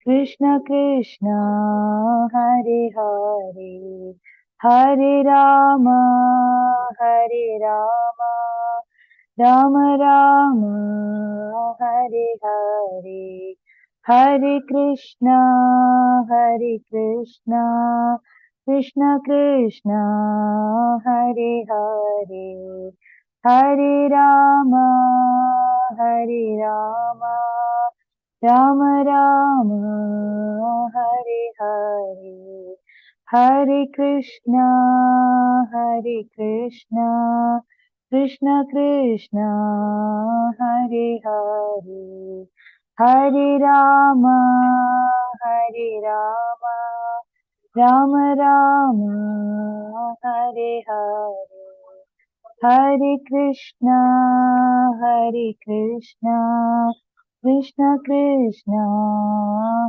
Krishna Krishna Hare Hare Hare Rama Hare Rama Rama Rama Hare Hare Hare Krishna Krishna Krishna Hare Hare Hare Rama Rama Rama Hare Hare Hare Krishna Krishna Krishna Hare Hare Hare Rama Rama Rama Hare Hare Hare Krishna Krishna Krishna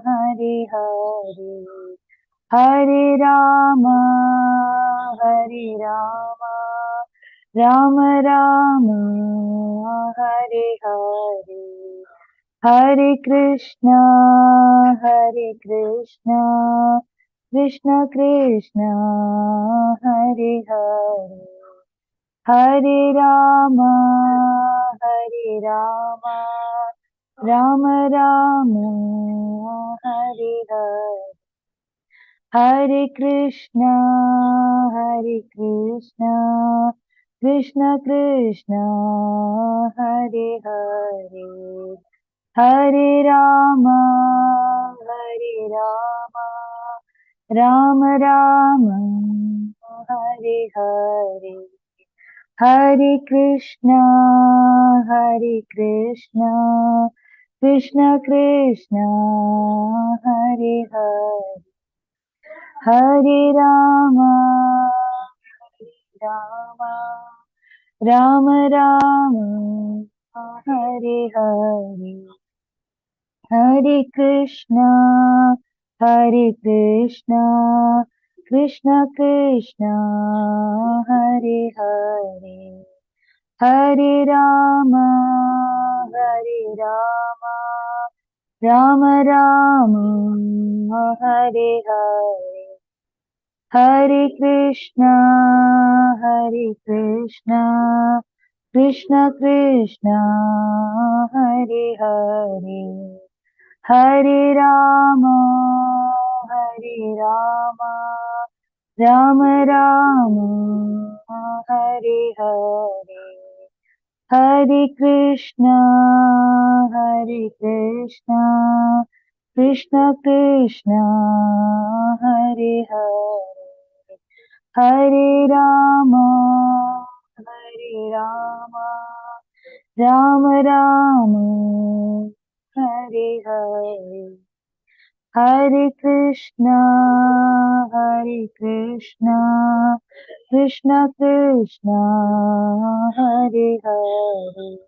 Hare Hare Hare Rama Rama Rama Hare Hare Hare Krishna Krishna Krishna Hare Hare Hare Rama Rama Rama Hare Hare Hare Krishna Krishna Krishna Hare Hare Hare Rama Rama Rama Hare Hare Hare Krishna Krishna Krishna Hare Hare Hare Rama Rama Rama Hare Hare Hare Krishna Krishna Krishna Hare Hare Hare Rama Rama Rama Hare Hare Hare Krishna Krishna Krishna Hare Hare Hare Rama Rama Rama Hare Hare Hare Krishna Krishna Krishna Hare Hare Hare Rama Rama Rama Hare Hare Hare Krishna Krishna Krishna Hare Hare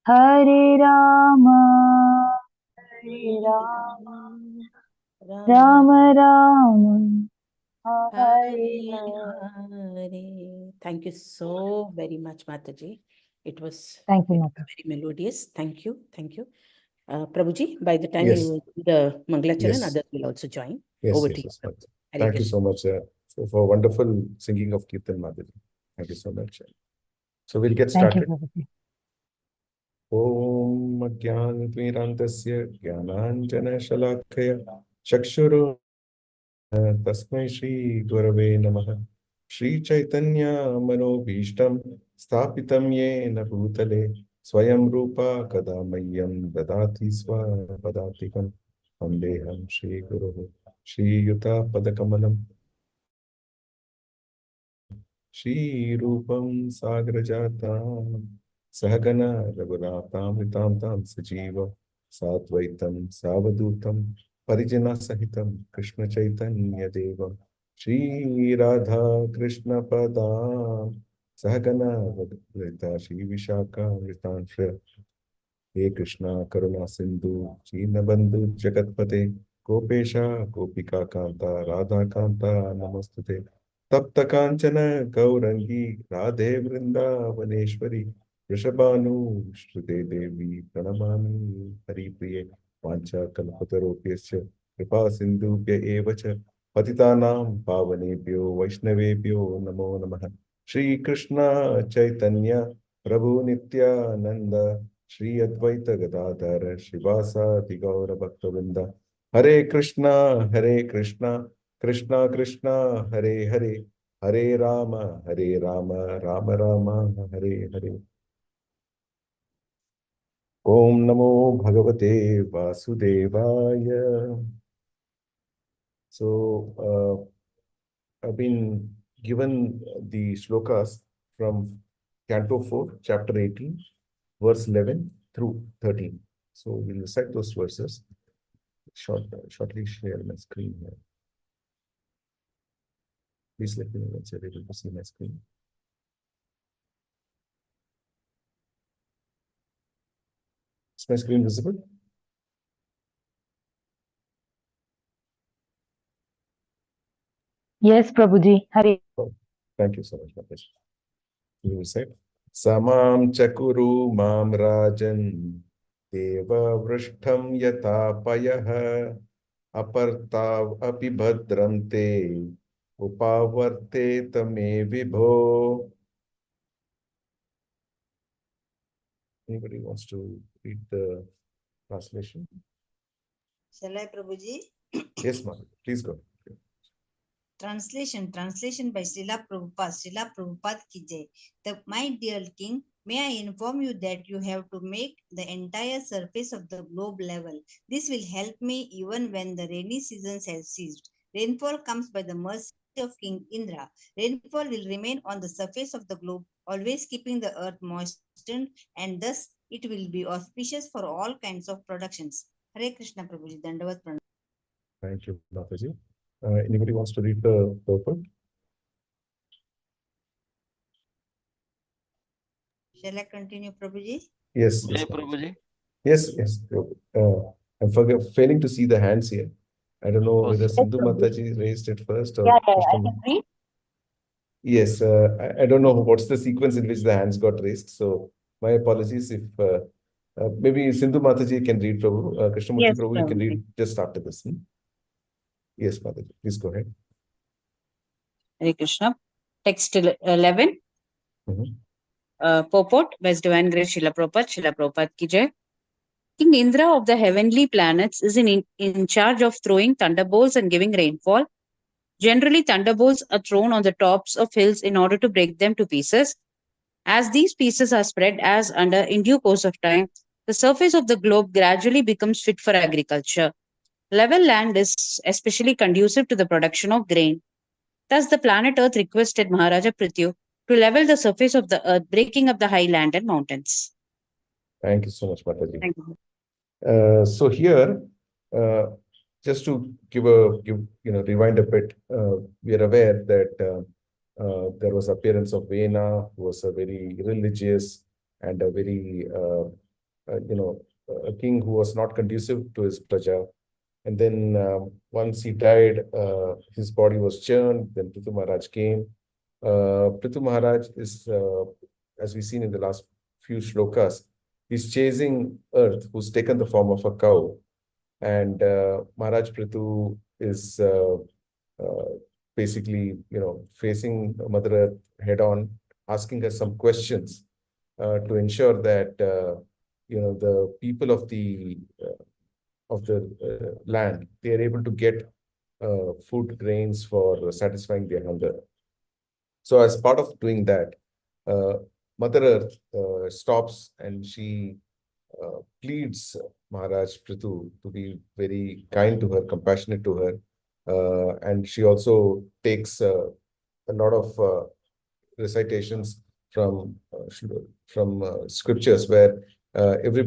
Hare Rama Rama Rama Hare Hare. Thank you so very much, Mataji. It was Thank you, Mata. very melodious. Thank you. Prabhuji, by the time Yes. you do the Mangalacharan, Yes. others will also join. Yes, Over yes, to you, yes, Prabhuji. Mataji. Hare Thank you Krishna. so much for wonderful singing of Kirtan, Mataji. Thank you so much. So we'll get Thank you, started. Prabhuji. Om Ajnanatimirantasya Jnananjana-Shalakaya Chakshuru Tasmai Shri Gurave Namaha Shri Chaitanya Manobhishtam Sthapitam Yena Bhutale Swayam Rupa Kadamayyam Dadati Swapadakam Vandeham Shri Guru Shri Yuta Padakamalam Shri Rupam Sagrajatam Sahagana Raghunatam Vitam Tam Sajiva Satvaitam Savadutam Parijana Sahitam Krishna Chaitanya Deva Shri Radha Krishna Pada Sahagana Vadita Shri Vishaka Vritanshya He Krishna Karuna Sindhu Cheenabandhu Jagatpate Gopesha Gopika Kanta Radha Kanta Namastute तप्त कांचन गौरंगी राधे वृंदावनेश्वरी वृषभानु श्रुते देवी प्रणमामि हरिप्रिये वाञ्छा कल्पतरुभ्यश्च कृपा सिन्धुभ्य एव च पतितानां पावनेभ्यो वैष्णवेभ्यो नमो नमः। श्री कृष्ण चैतन्य प्रभु नित्यानंद श्री अद्वैत गदाधर श्रीवासादि गौर भक्तवृंद। हरे कृष्णा कृष्णा कृष्णा हरे हरे, हरे राम राम राम हरे हरे। ओम नमो भगवते वासुदेवाय। So I've been given the shlokas from Canto 4, chapter 18, verse 11 through 13. So we'll recite those verses. Shortly share my screen here. Please let me know once you're able to see my screen. Is my screen visible? Yes, Prabhuji. Hari. Oh, thank you so much, Mataji. We will recite. Samam chakuru mam rajan deva vrishtham yatapayah apartav api bhadram te upavartet me vibho. Anybody wants to read the translation? Shall I, Prabhuji? Yes, ma'am. Please go. Translation by Srila Prabhupada. Srila Prabhupada ki jai. My dear king, may I inform you that you have to make the entire surface of the globe level. This will help me even when the rainy seasons have ceased. Rainfall comes by the mercy of King Indra. Rainfall will remain on the surface of the globe, always keeping the earth moistened, and thus it will be auspicious for all kinds of productions. Hare Krishna, Prabhuji. Dandavat Pranam. Thank you, Mataji. Anybody wants to read the purport? Shall I continue, Prabhuji? Yes, Jai yes, ma'am. Prabhuji. Yes, yes. I'm failing to see the hands here. I don't know Oh, whether sir. Sindhu Mataji raised it first or Yeah, yeah, Krishna. I can read. Yes, I don't know what's the sequence in which the hands got raised. So my apologies if maybe Sindhu Mataji can read Prabhu. Krishnamurti Yes, Prabhu, you can Prabhuji. read just after this. Yes, Mataji, please go ahead. Hare Krishna. Text 11. Mhm. Purport by His Divine Grace Srila Prabhupada. Srila Prabhupada ki jai. King Indra of the heavenly planets is in charge of throwing thunderbolts and giving rainfall. Generally, thunderbolts are thrown on the tops of hills in order to break them to pieces. As these pieces are spread as under in due course of time, the surface of the globe gradually becomes fit for agriculture. Level land is especially conducive to the production of grain. Thus, the planet Earth requested Maharaja Prithvi to level the surface of the earth, breaking up the high land and mountains. Thank you so much, Mataji. Thank you. So here, just to rewind a bit, we are aware that there was appearance of Vena, who was a very religious and a very, a king who was not conducive to his praja. And then once he died, his body was churned. Then Prithu Maharaj came. Prithu Maharaj is, as we've seen in the last few shlokas, he's chasing Earth, who's taken the form of a cow. And Maharaj Prithu is basically, facing Mother Earth head on, asking her some questions to ensure that, the people of the land, they are able to get food grains for satisfying their hunger. So as part of doing that, Mother Earth stops and she pleads Maharaj Prithu to be very kind to her, compassionate to her. And she also takes a lot of recitations from scriptures where every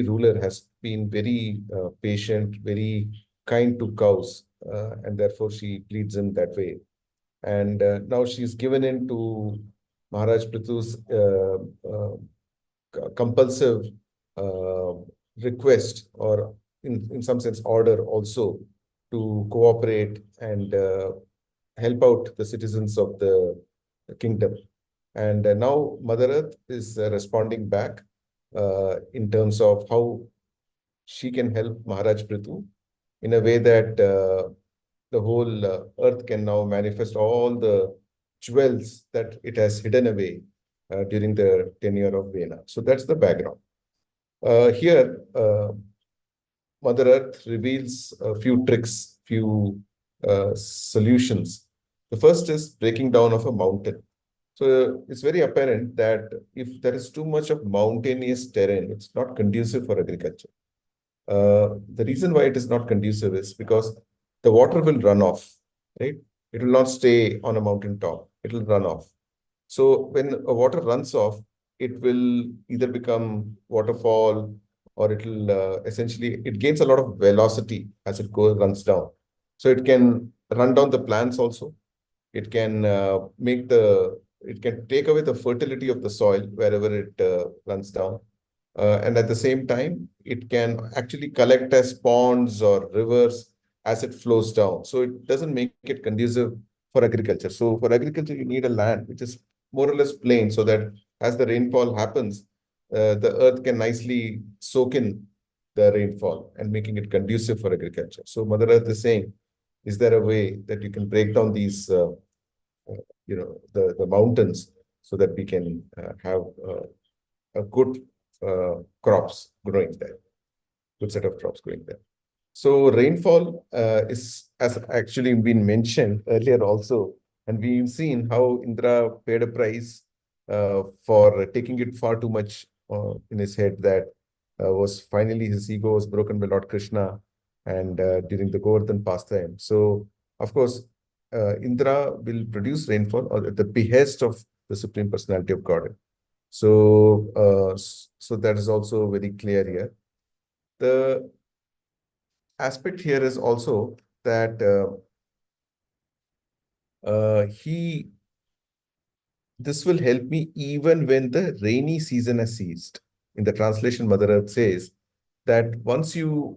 ruler has been very patient, very kind to cows, and therefore she pleads in that way. And now she's given in to Maharaj Prithu's compulsive uh, request, or in some sense order also, to cooperate and help out the citizens of the kingdom. And now Mother Earth is responding back in terms of how she can help Maharaj Prithu in a way that the whole earth can now manifest all the jewels that it has hidden away during the tenure of Vena. So that's the background. Here, Mother Earth reveals a few tricks, few solutions. The first is breaking down of a mountain. So it's very apparent that if there is too much of mountainous terrain, it's not conducive for agriculture. The reason why it is not conducive is because the water will run off, right? It will not stay on a mountain top. It will run off. So when a water runs off, it will either become waterfall or it will essentially, it gains a lot of velocity as it runs down. So it can run down the plants also. It can it can take away the fertility of the soil wherever it runs down. And at the same time, it can actually collect as ponds or rivers as it flows down. So it doesn't make it conducive for agriculture. So for agriculture, you need a land which is more or less plain so that as the rainfall happens, the earth can nicely soak in the rainfall and making it conducive for agriculture. So Mother Earth is saying, is there a way that you can break down these, the mountains so that we can have a good crops growing there, good set of crops growing there. So rainfall has actually been mentioned earlier also, and we've seen how Indra paid a price for taking it far too much in his head that was finally his ego was broken by Lord Krishna and during the Govardhan pastime. So, of course, Indra will produce rainfall or at the behest of the Supreme Personality of Godhead. So, so that is also very clear here. The aspect here is also that this will help me even when the rainy season has ceased. In the translation, Mother Earth says that once the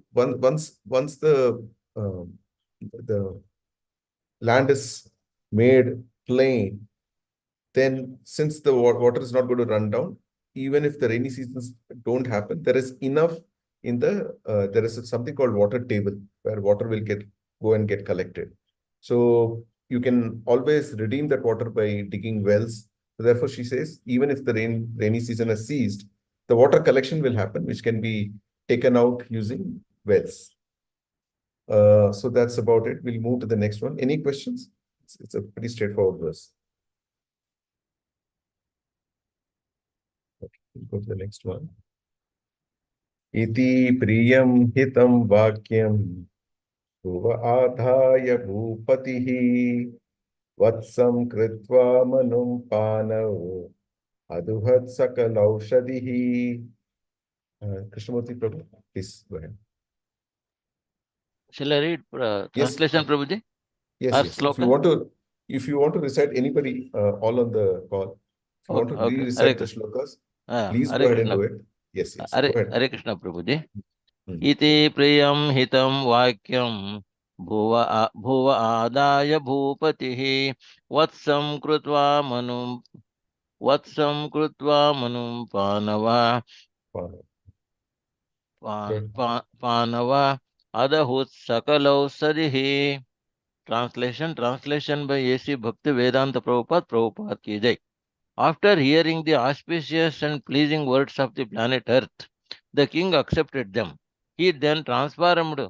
land is made plain, then since the water is not going to run down, even if the rainy seasons don't happen, there is enough in the, there is something called water table where water will go and get collected. So you can always redeem that water by digging wells. So therefore, she says, even if the rainy season has ceased, the water collection will happen, which can be taken out using wells. So that's about it. We'll move to the next one. Any questions? It's a pretty straightforward verse. We'll go to the next one. Iti priyam hitam vakyam bhuva adhaya bhupatihi vatsam kritva manum panav aduhat sakalaushadihi. Krishnamurti Prabhu, please go ahead. Shall I read Yes. translation, Prabhuji? Yes, Or yes. sloka? If you want to recite anybody all on the call, if you want to Okay. re-recite the shlokas, please Hare go ahead and Krishna. do it. Yes, yes. Hare Go ahead. Hare Krishna, Prabhuji. Hmm. Iti priyam hitam vakyam bhuva adaya bhupatihi vatsam krutva manum panava Good. panava adahut sakalau sadihi. Translation by A.C. Bhakti Vedanta Prabhupada ki jai. After hearing the auspicious and pleasing words of the planet Earth, the king accepted them. He then transformed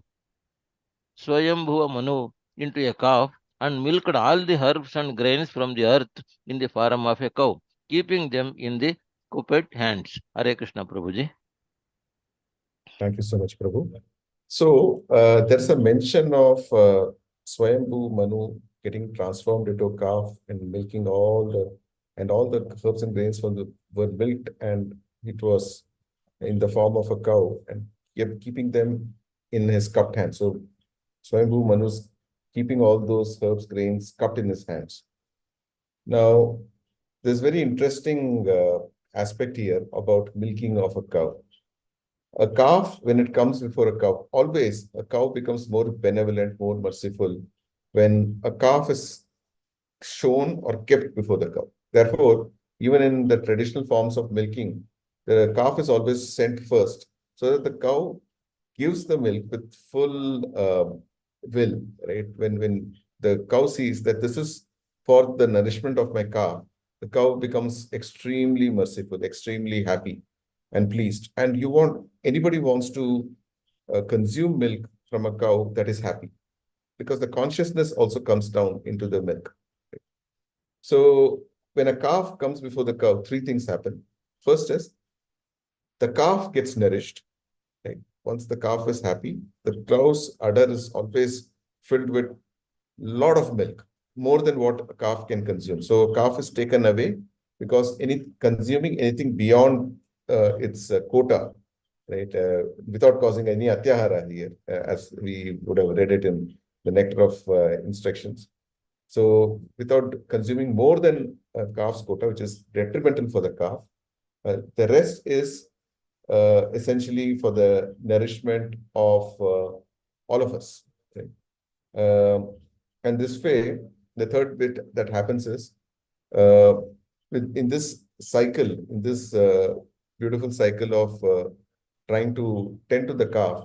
Swayambhuva Manu into a calf and milked all the herbs and grains from the earth in the form of a cow, keeping them in the cupped hands. Hare Krishna Prabhuji. Thank you so much, Prabhu. So there's a mention of Swayambhu Manu getting transformed into a calf and milking all the herbs and grains were milked, and it was in the form of a cow and kept keeping them in his cupped hands. So Swayambhu Manu's keeping all those herbs, grains cupped in his hands. Now, there's very interesting aspect here about milking of a cow. A calf, when it comes before a cow, always a cow becomes more benevolent, more merciful when a calf is shown or kept before the cow. Therefore, even in the traditional forms of milking, the calf is always sent first so that the cow gives the milk with full will, right? When the cow sees that this is for the nourishment of my calf, the cow becomes extremely merciful, extremely happy and pleased. And anybody wants to consume milk from a cow that is happy, because the consciousness also comes down into the milk. So when a calf comes before the cow, three things happen. First is the calf gets nourished. Right? Once the calf is happy, the cow's udder is always filled with lot of milk, more than what a calf can consume. So a calf is taken away because consuming anything beyond its quota, right, without causing any atyahara here, as we would have read it in the nectar of instructions. So without consuming more than a calf's quota, which is detrimental for the calf, the rest is essentially for the nourishment of all of us. Right? And this way, the third bit that happens is uh, in this cycle, in this beautiful cycle of trying to tend to the calf,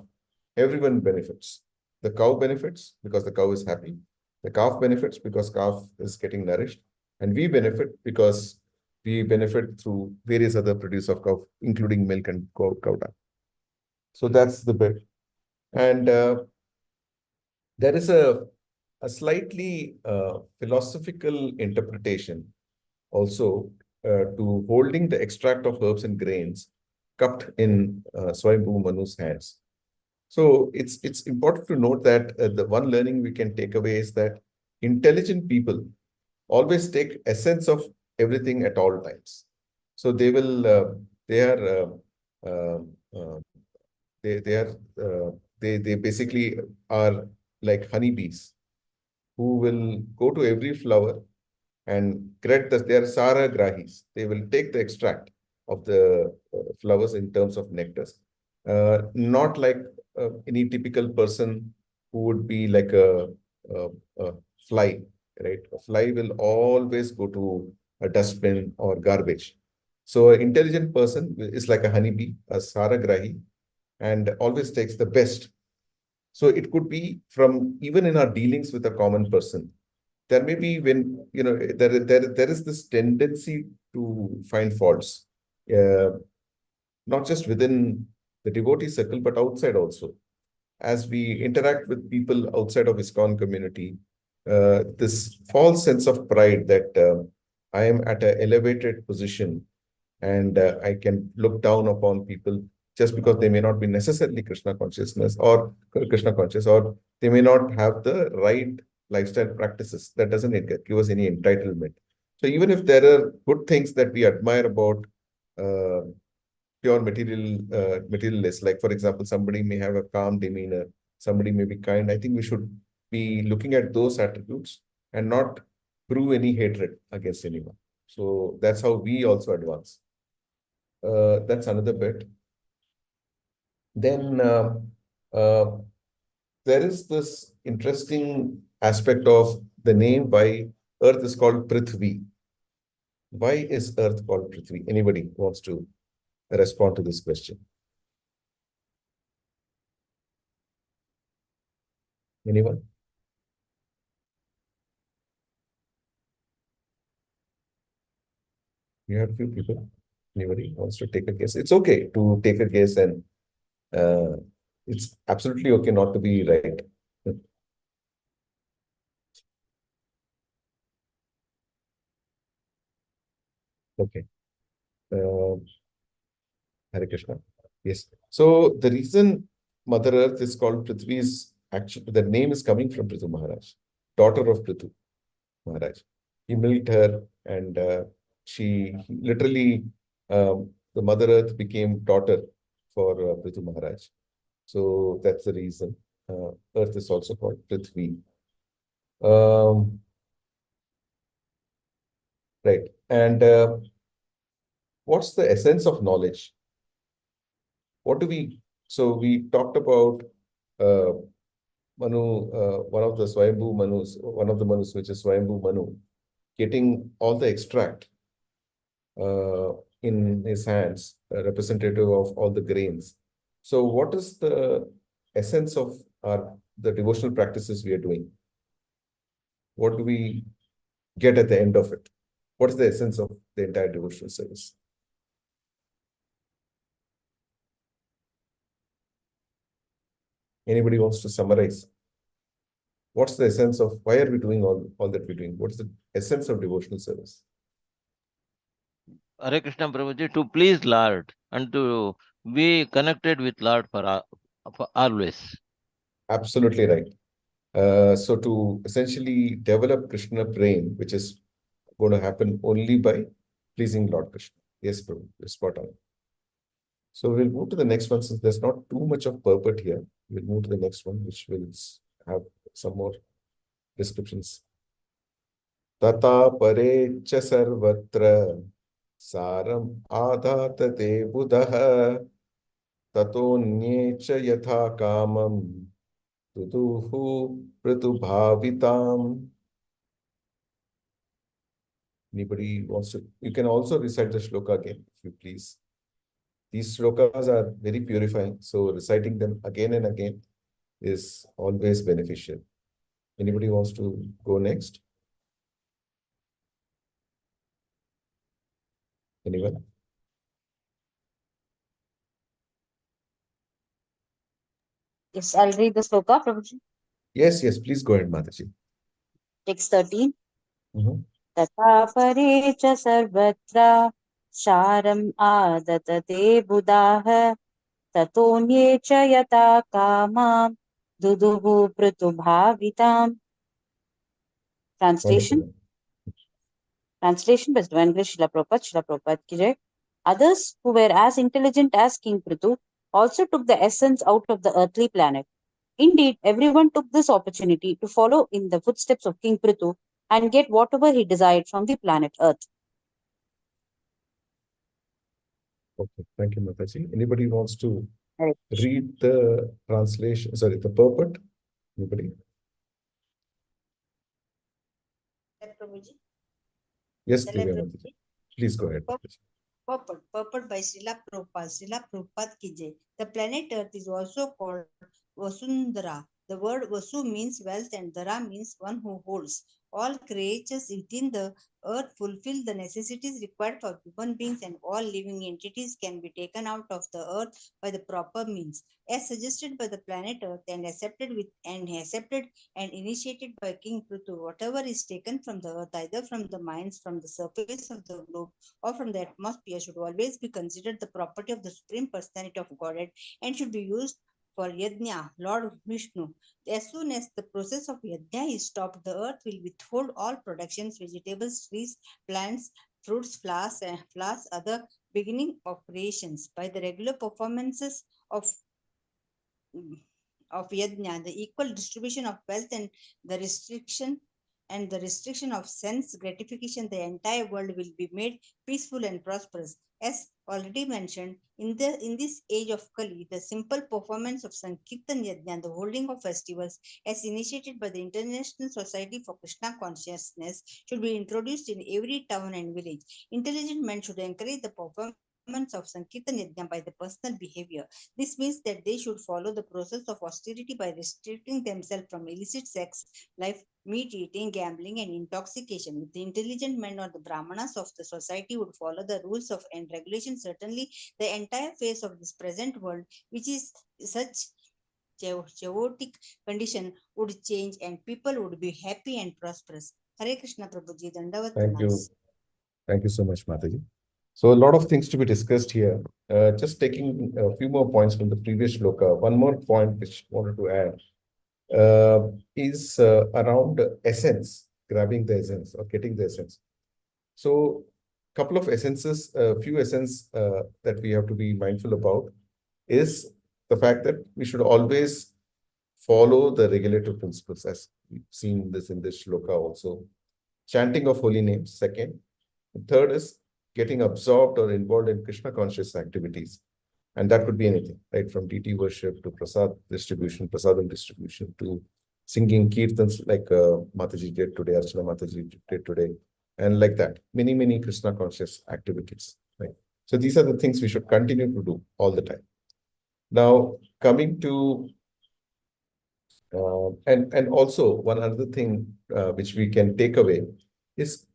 everyone benefits. The cow benefits because the cow is happy. The calf benefits because calf is getting nourished. And we benefit because we benefit through various other produce of cow, including milk and cow dung. So that's the bit. And there is a slightly philosophical interpretation also to holding the extract of herbs and grains cupped in Swayambhu Manu's hands. So it's important to note that the one learning we can take away is that intelligent people always take essence of everything at all times. So they will they are uh, uh, they are they basically are like honeybees who will go to every flower and get they are Sara Grahis. They will take the extract of the flowers in terms of nectars. Not like any typical person who would be like a fly, right? A fly will always go to a dustbin or garbage. So an intelligent person is like a honeybee, a Sara Grahi, and always takes the best. So it could be from even in our dealings with a common person. There may be when, there is this tendency to find faults, uh, not just within the devotee circle, but outside also. As we interact with people outside of ISKCON community, this false sense of pride that I am at an elevated position and I can look down upon people just because they may not be necessarily Krishna consciousness or Krishna conscious, or they may not have the right lifestyle practices. That doesn't give us any entitlement. So even if there are good things that we admire about uh, pure materialists, like for example, somebody may have a calm demeanor, somebody may be kind. I think we should be looking at those attributes and not brew any hatred against anyone. So that's how we also advance. That's another bit. Then uh, there is this interesting aspect of the name why Earth is called Prithvi. Why is Earth called Prithvi? Anybody wants to respond to this question? Anyone? You have a few people. Anybody wants to take a guess? It's okay to take a guess, and uh, it's absolutely okay not to be right. Okay. Hare Krishna. Yes. So the reason Mother Earth is called Prithvi is actually the name is coming from Prithu Maharaj, daughter of Prithu Maharaj. He milked her, and she literally the Mother Earth became daughter for Prithu Maharaj. So that's the reason. Earth is also called Prithvi. Um, right. And what's the essence of knowledge? What do we? So we talked about uh, Manu, one of the Swayambhu Manus, one of the Manus, which is Swayambhu Manu, getting all the extract in his hands, representative of all the grains. So what is the essence of the devotional practices we are doing? What do we get at the end of it? What is the essence of the entire devotional service? Anybody wants to summarize? What's the essence of why are we doing all that we're doing? What's the essence of devotional service? Hare Krishna Prabhuji, to please Lord and to be connected with Lord for always. Absolutely right. So to essentially develop Krishna brain, which is going to happen only by pleasing Lord Krishna. Yes, Prabhu, you're spot on. So we'll move to the next one since there's not too much of purport here. We'll move to the next one, which will have some more descriptions. Tata pare cha sarvatra saram adhatate buddha tato cha yatha kamam tuduhu pratubhavitam. Anybody wants to? You can also recite the shloka again, if you please. These shlokas are very purifying, so reciting them again and again is always beneficial. Anybody wants to go next? Anyone? Yes, I'll read the sloka, Prabhuji. Yes, please go ahead, Mataji. Text 13. Mhm. तथा परे च सर्वत्र शारम् आदतते बुधाः ततोऽन्ये च यथा कामां दुदुः पृथुभाविताम्. Translation. Wonderful. Translation by Divine Grace Srila Prabhupada ki jai. Others who were as intelligent as King Prithu also took the essence out of the earthly planet. Indeed, everyone took this opportunity to follow in the footsteps of King Prithu and get whatever he desired from the planet Earth. Okay, thank you, Mataji. Anybody wants to Right. read the translation? Sorry, the purport? Anybody? Yes, Shall I Divya proceed? Mataji. Please go ahead. Mataji. Purport by Srila Prabhupada. Srila Prabhupada ki jai. The planet Earth is also called Vasundhara. The word Vasu means wealth and Dhara means one who holds. All creatures within the earth fulfill the necessities required for human beings, and all living entities can be taken out of the earth by the proper means, as suggested by the planet Earth and accepted and initiated by King Prithu. Whatever is taken from the earth, either from the mines, from the surface of the globe, or from the atmosphere, should always be considered the property of the Supreme Personality of Godhead and should be used for Yajna, Lord Vishnu. As soon as the process of Yajna is stopped, the earth will withhold all productions, vegetables, trees, plants, fruits, flowers, other beginning operations. By the regular performances of yajna, the equal distribution of wealth and the restriction of sense gratification, the entire world will be made peaceful and prosperous. As already mentioned, in this age of Kali, the simple performance of Sankirtan Yajna, the holding of festivals, as initiated by the International Society for Krishna Consciousness, should be introduced in every town and village. Intelligent men should encourage the performance of Sankirtan Yajna by the personal behavior. This means that they should follow the process of austerity by restricting themselves from illicit sex life, meat eating, gambling, and intoxication. If the intelligent men or the brahmanas of the society would follow the rules of and regulations, certainly the entire face of this present world, which is such chaotic condition, would change and people would be happy and prosperous. Hare Krishna Prabhuji, Dandavat Thank you. Pranams. Thank you so much, Mataji. So a lot of things to be discussed here. Just taking a few more points from the previous shloka. One more point which I wanted to add is around essence, grabbing the essence or getting the essence. So couple of essences, few essence that we have to be mindful about is the fact that we should always follow the regulative principles, as we've seen this in this shloka also. Chanting of holy names, second. Third is getting absorbed or involved in Krishna conscious activities. And that could be anything, right? From deity worship to prasadam distribution to singing kirtans like Mataji did today, Archana Mataji did today, and like that. Many, many Krishna conscious activities, right? So these are the things we should continue to do all the time. Now, coming to And also one other thing which we can take away is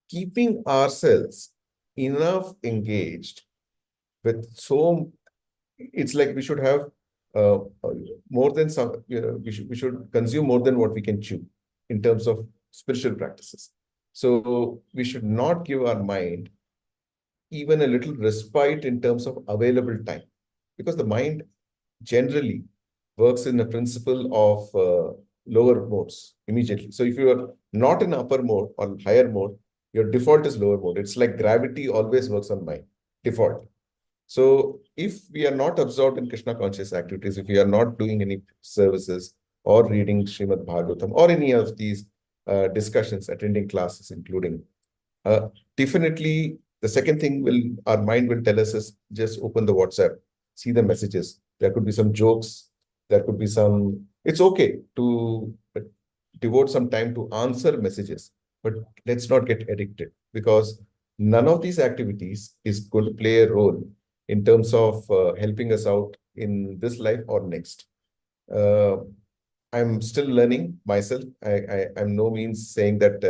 keeping ourselves enough engaged with it's like we should have uh, uh, more than some, we should consume more than what we can chew in terms of spiritual practices. So we should not give our mind even a little respite in terms of available time, because the mind generally works in a principle of lower modes immediately. So if you are not in upper mode or higher mode, your default is lower mode. It's like gravity always works on mind, default. So if we are not absorbed in Krishna conscious activities, if we are not doing any services or reading Srimad Bhagwatam or any of these discussions, attending classes, including, uh, definitely the second thing our mind will tell us is just open the WhatsApp, see the messages. There could be some jokes, there could be it's okay to devote some time to answer messages, but let's not get addicted, because none of these activities is going to play a role in terms of helping us out in this life or next. Uh, I'm still learning myself. I'm no means saying that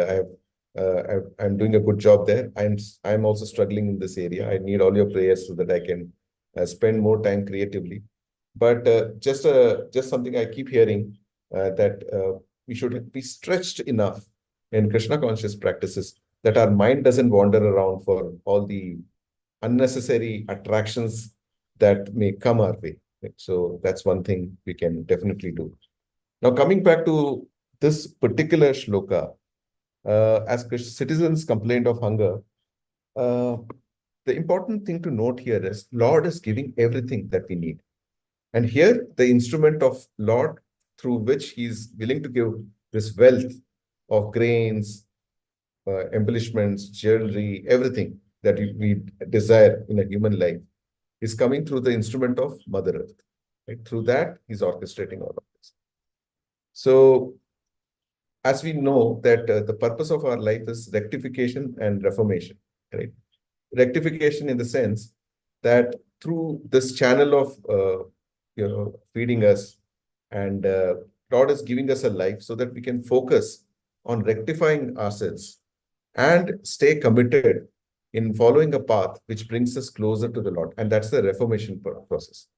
I'm doing a good job there. I'm also struggling in this area. I need all your prayers so that I can spend more time creatively. But just something I keep hearing, that we should be stretched enough in Krishna conscious practices that our mind doesn't wander around for all the unnecessary attractions that may come our way. Right? So that's one thing we can definitely do. Now, coming back to this particular shloka, as citizens complained of hunger, uh, the important thing to note here is Lord is giving everything that we need. And here, the instrument of Lord through which He's willing to give this wealth of grains, embellishments, jewelry, everything that we desire in a human life is coming through the instrument of Mother Earth. Right? Through that, He's orchestrating all of this. So, as we know that the purpose of our life is rectification and reformation, right? Rectification in the sense that through this channel of feeding us, and God is giving us a life so that we can focus on rectifying ourselves and stay committed in following a path which brings us closer to the Lord, and that's the reformation process.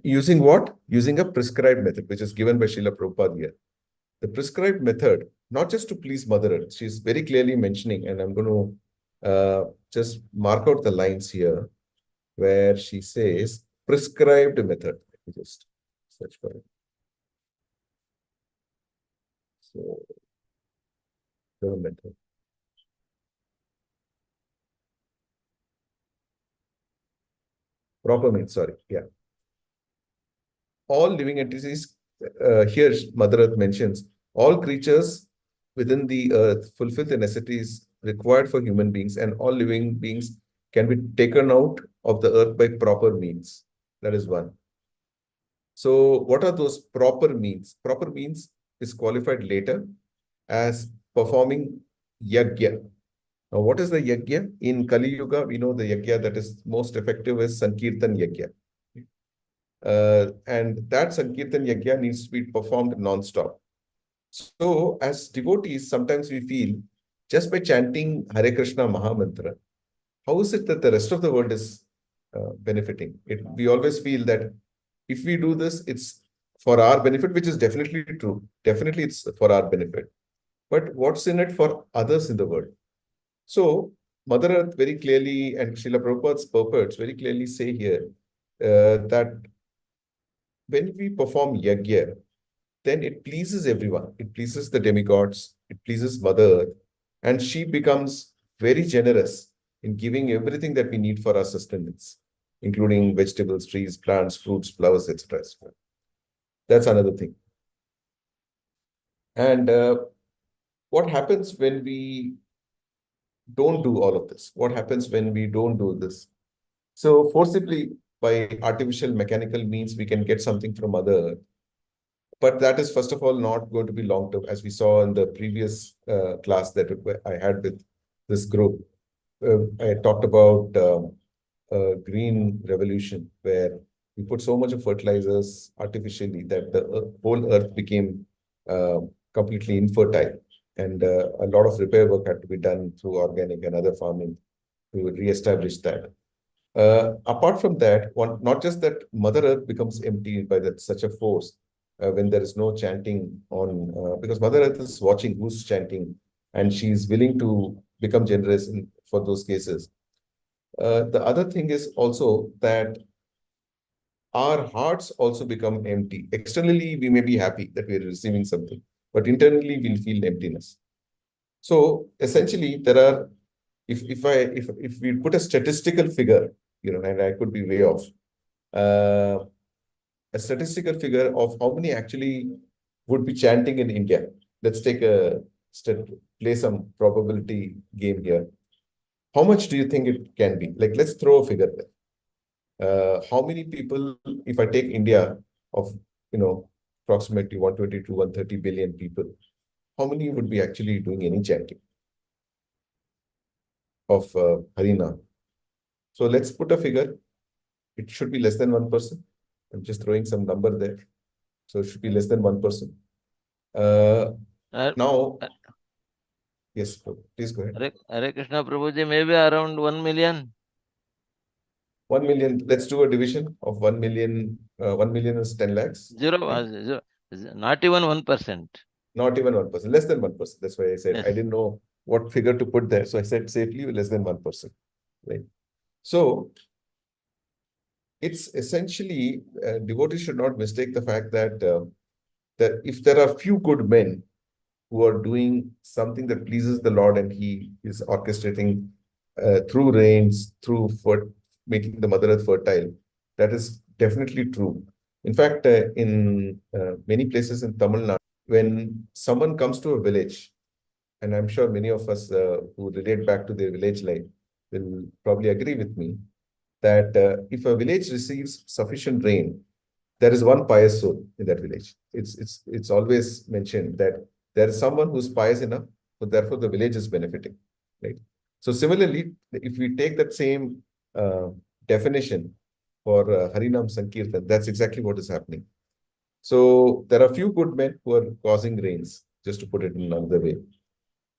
Using what? Using a prescribed method, which is given by Srila Prabhupada here. The prescribed method, not just to please Mother Earth, she's very clearly mentioning, and I'm going to just mark out the lines here where she says prescribed method. Let me just search for it. So, the method. Proper means, sorry, yeah. All living entities, here Mother Earth mentions, all creatures within the earth fulfill the necessities required for human beings, and all living beings can be taken out of the earth by proper means. That is one. So what are those proper means? Proper means is qualified later as performing yajna. Now, what is the yajna? In Kali Yuga, we know the yajna that is most effective is Sankirtan yajna. And that Sankirtan yajna needs to be performed non-stop. So, as devotees, sometimes we feel just by chanting Hare Krishna Mahamantra, how is it that the rest of the world is benefiting? We always feel that if we do this, it's for our benefit, which is definitely true. Definitely, it's for our benefit. But what's in it for others in the world? So, Mother Earth very clearly and Srila Prabhupada's purports very clearly say here that when we perform yajna, then it pleases everyone. It pleases the demigods, it pleases Mother Earth, and she becomes very generous in giving everything that we need for our sustenance, including vegetables, trees, plants, fruits, flowers, etc. That's another thing. And what happens when we don't do all of this? What happens when we don't do this? So forcibly, by artificial mechanical means, we can get something from Mother Earth. But that is, first of all, not going to be long term, as we saw in the previous class that I had with this group. I talked about green revolution, where We put so much of fertilizers artificially that the whole earth became completely infertile. And a lot of repair work had to be done through organic and other farming to re-establish that. Apart from that, not just that Mother Earth becomes empty by such a force when there is no chanting on, because Mother Earth is watching who's chanting, and she's willing to become generous for those cases. The other thing is also that our hearts also become empty. Externally, we may be happy that we are receiving something, but internally we'll feel emptiness. So essentially, there are, if we put a statistical figure, and I could be way off, a statistical figure of how many actually would be chanting in India. Let's play some probability game here. How much do you think it can be? Like, let's throw a figure there. How many people, if I take India of, approximately 120 to 130 billion people, how many would be actually doing any chanting of Harina? So let's put a figure. It should be less than 1%. I'm just throwing some number there. So it should be less than 1%. Now, yes, please go ahead. Hare Krishna Prabhuji, maybe around 1 million. 1 million, let's do a division of 1 million. 1 million is 10 lakhs. Zero, not even 1%. Not even 1%, less than 1%. That's why I said Yes. I didn't know what figure to put there. So I said safely less than 1%. Right. So it's essentially, devotees should not mistake the fact that that if there are few good men who are doing something that pleases the Lord, and he is orchestrating through rains, through making the Mother Earth fertile, that is definitely true. In fact, in many places in Tamil Nadu, when someone comes to a village, and I'm sure many of us who relate back to their village life will probably agree with me, that if a village receives sufficient rain, there is one pious soul in that village. It's always mentioned that there is someone who's pious enough, so therefore the village is benefiting, right? So similarly, if we take that same definition for Harinam Sankirtan, that's exactly what is happening. So there are few good men who are causing rains, just to put it in another way.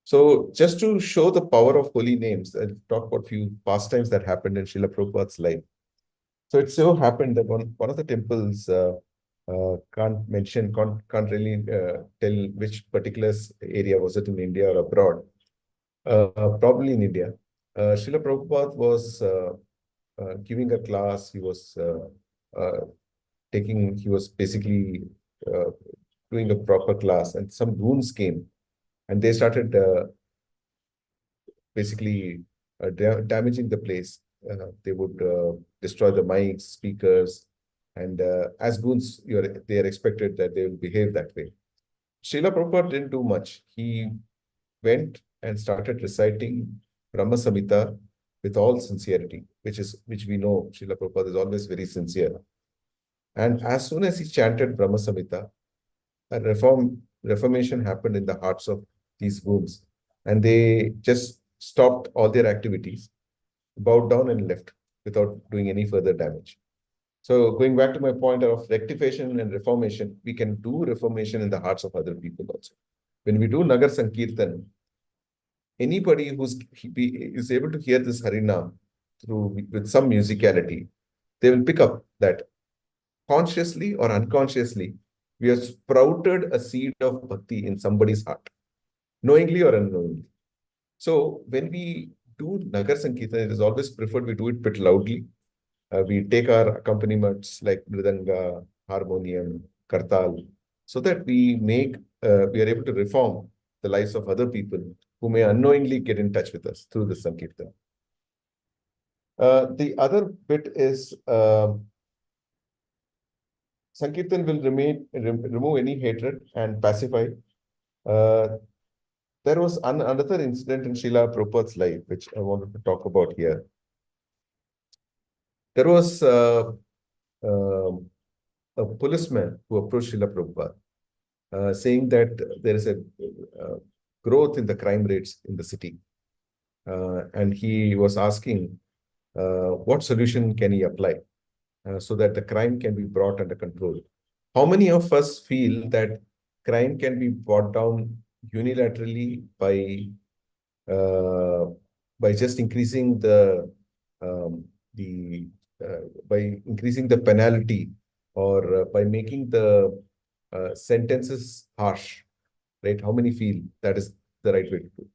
So just to show the power of holy names, I'll talk about few pastimes that happened in Srila Prabhupada's life. So it so happened that one of the temples, can't really tell which particular area was it, in India or abroad, probably in India. Srila Prabhupada was giving a class. He was basically doing a proper class, and some goons came, and they started basically damaging the place. They would destroy the mics, speakers, and as goons, they are expected that they will behave that way. Srila Prabhupada didn't do much. He went and started reciting Brahma Samhita with all sincerity, which we know Srila Prabhupada is always very sincere. And as soon as he chanted Brahma Samhita, a reformation happened in the hearts of these goons, and they just stopped all their activities, bowed down and left without doing any further damage. So going back to my point of rectification and reformation, we can do reformation in the hearts of other people also. When we do Nagar Sankirtan, anybody is able to hear this Harinam with some musicality, they will pick up that consciously or unconsciously, we have sprouted a seed of bhakti in somebody's heart, knowingly or unknowingly. So when we do Nagar Sankirtan, it is always preferred we do it a bit loudly. We take our accompaniments like mridanga, harmonium, kartal, so that we are able to reform the lives of other people who may unknowingly get in touch with us through the Sankirtan. The other bit is Sankirtan will remove any hatred and pacify. There was another incident in Srila Prabhupada's life, which I wanted to talk about here. There was a policeman who approached Srila Prabhupada, saying that there is a growth in the crime rates in the city. And he was asking what solution can he apply. so that the crime can be brought under control. How many of us feel that crime can be brought down unilaterally uh, by just increasing the by increasing the penalty, or by making the sentences harsh, right? How many feel that is the right way to do?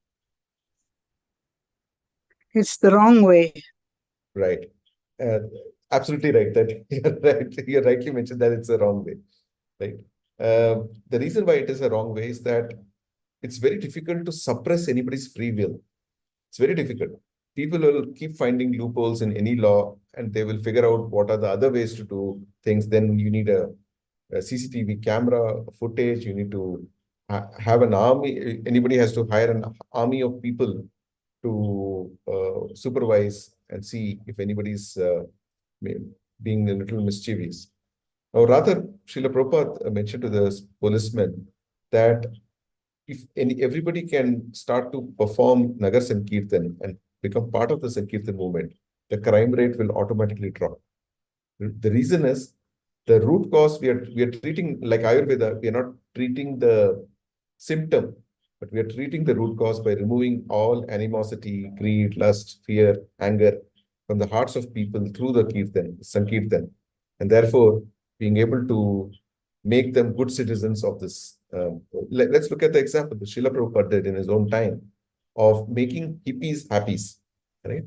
It's the wrong way. Right. Uh, Absolutely right. That you're right. You rightly mentioned that it's a wrong way, right? The reason why it is a wrong way is that it's very difficult to suppress anybody's free will. It's very difficult. People will keep finding loopholes in any law, and they will figure out what are the other ways to do things. Then you need a CCTV camera footage. You need to have an army. Anybody has to hire an army of people to supervise and see if anybody's being a little mischievous. Or rather, Srila Prabhupada mentioned to the policeman that if everybody can start to perform Nagar Sankirtan and become part of the Sankirtan movement, the crime rate will automatically drop. The reason is the root cause. We are treating like Ayurveda. We are not treating the symptom, but we are treating the root cause by removing all animosity, greed, lust, fear, anger from the hearts of people through the Sankirtan, and therefore being able to make them good citizens of this. Let's look at the example that Srila Prabhupada did in his own time of making hippies happies, right?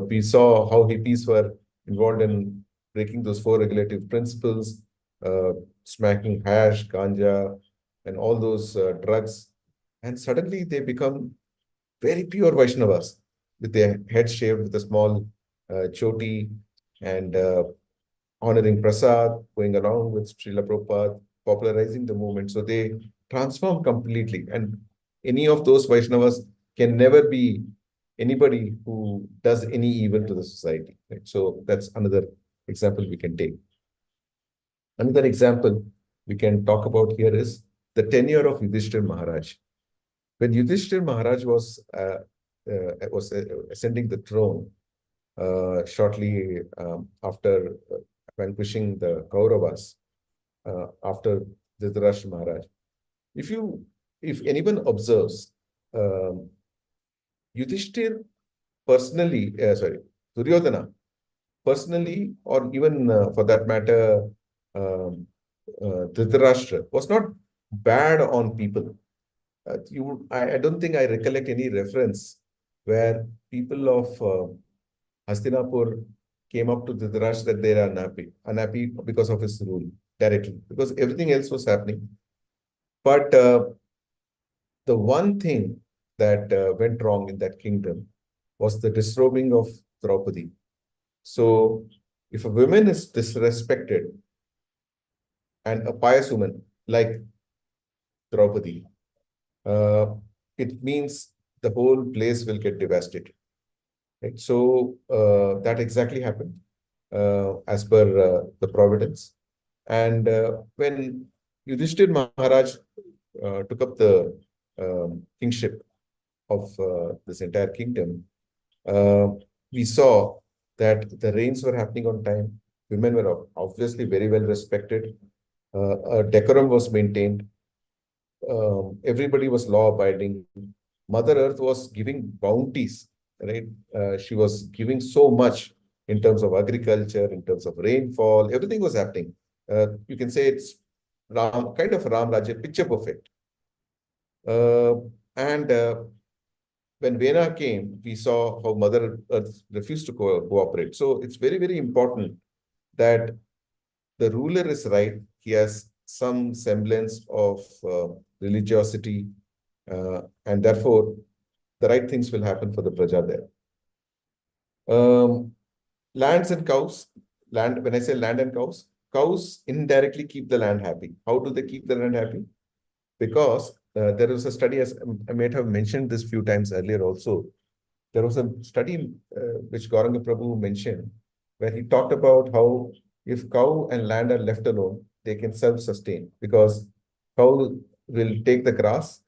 We saw how hippies were involved in breaking those four regulative principles, uh, smacking hash, ganja, and all those drugs. And suddenly they become very pure Vaishnavas with their head shaved with a small choti, and honoring Prasad, going along with Srila Prabhupada, popularizing the movement. So they transform completely. And any of those Vaishnavas can never be anybody who does any evil to the society. Right? So that's another example we can take. Another example we can talk about here is the tenure of Yudhishthir Maharaj. When Yudhishthir Maharaj was ascending the throne shortly after vanquishing the Kauravas, after Dhritarashtra Maharaj. If anyone observes, Yudhishthir personally, Duryodhana personally, or even for that matter, Dhritarashtra was not bad on people. I don't think I recollect any reference where people of Hastinapur came up to Dhritarashtra that they are unhappy because of his rule directly, because everything else was happening. But the one thing that went wrong in that kingdom was the disrobing of Draupadi. So, if a woman is disrespected, and a pious woman like Draupadi, it means the whole place will get devastated. Right? So that exactly happened as per the providence. And when Yudhishthir Maharaj took up the kingship of this entire kingdom, uh, we saw that the rains were happening on time. Women were obviously very well respected. A decorum was maintained. Everybody was law abiding. Mother Earth was giving bounties, right? She was giving so much in terms of agriculture, in terms of rainfall. Everything was happening. You can say it's kind of Ram Rajya, picture perfect. And when Vena came, we saw how Mother Earth refused to cooperate. So it's very, very important that the ruler is right. He has some semblance of religiosity, and therefore the right things will happen for the praja there. Lands and cows. When I say land and cows indirectly keep the land happy. How do they keep the land happy? Because there was a study, as I might have mentioned this few times earlier also. There was a study which Gauranga Prabhu mentioned, where he talked about how if cow and land are left alone, they can self-sustain, because cow will take the grass,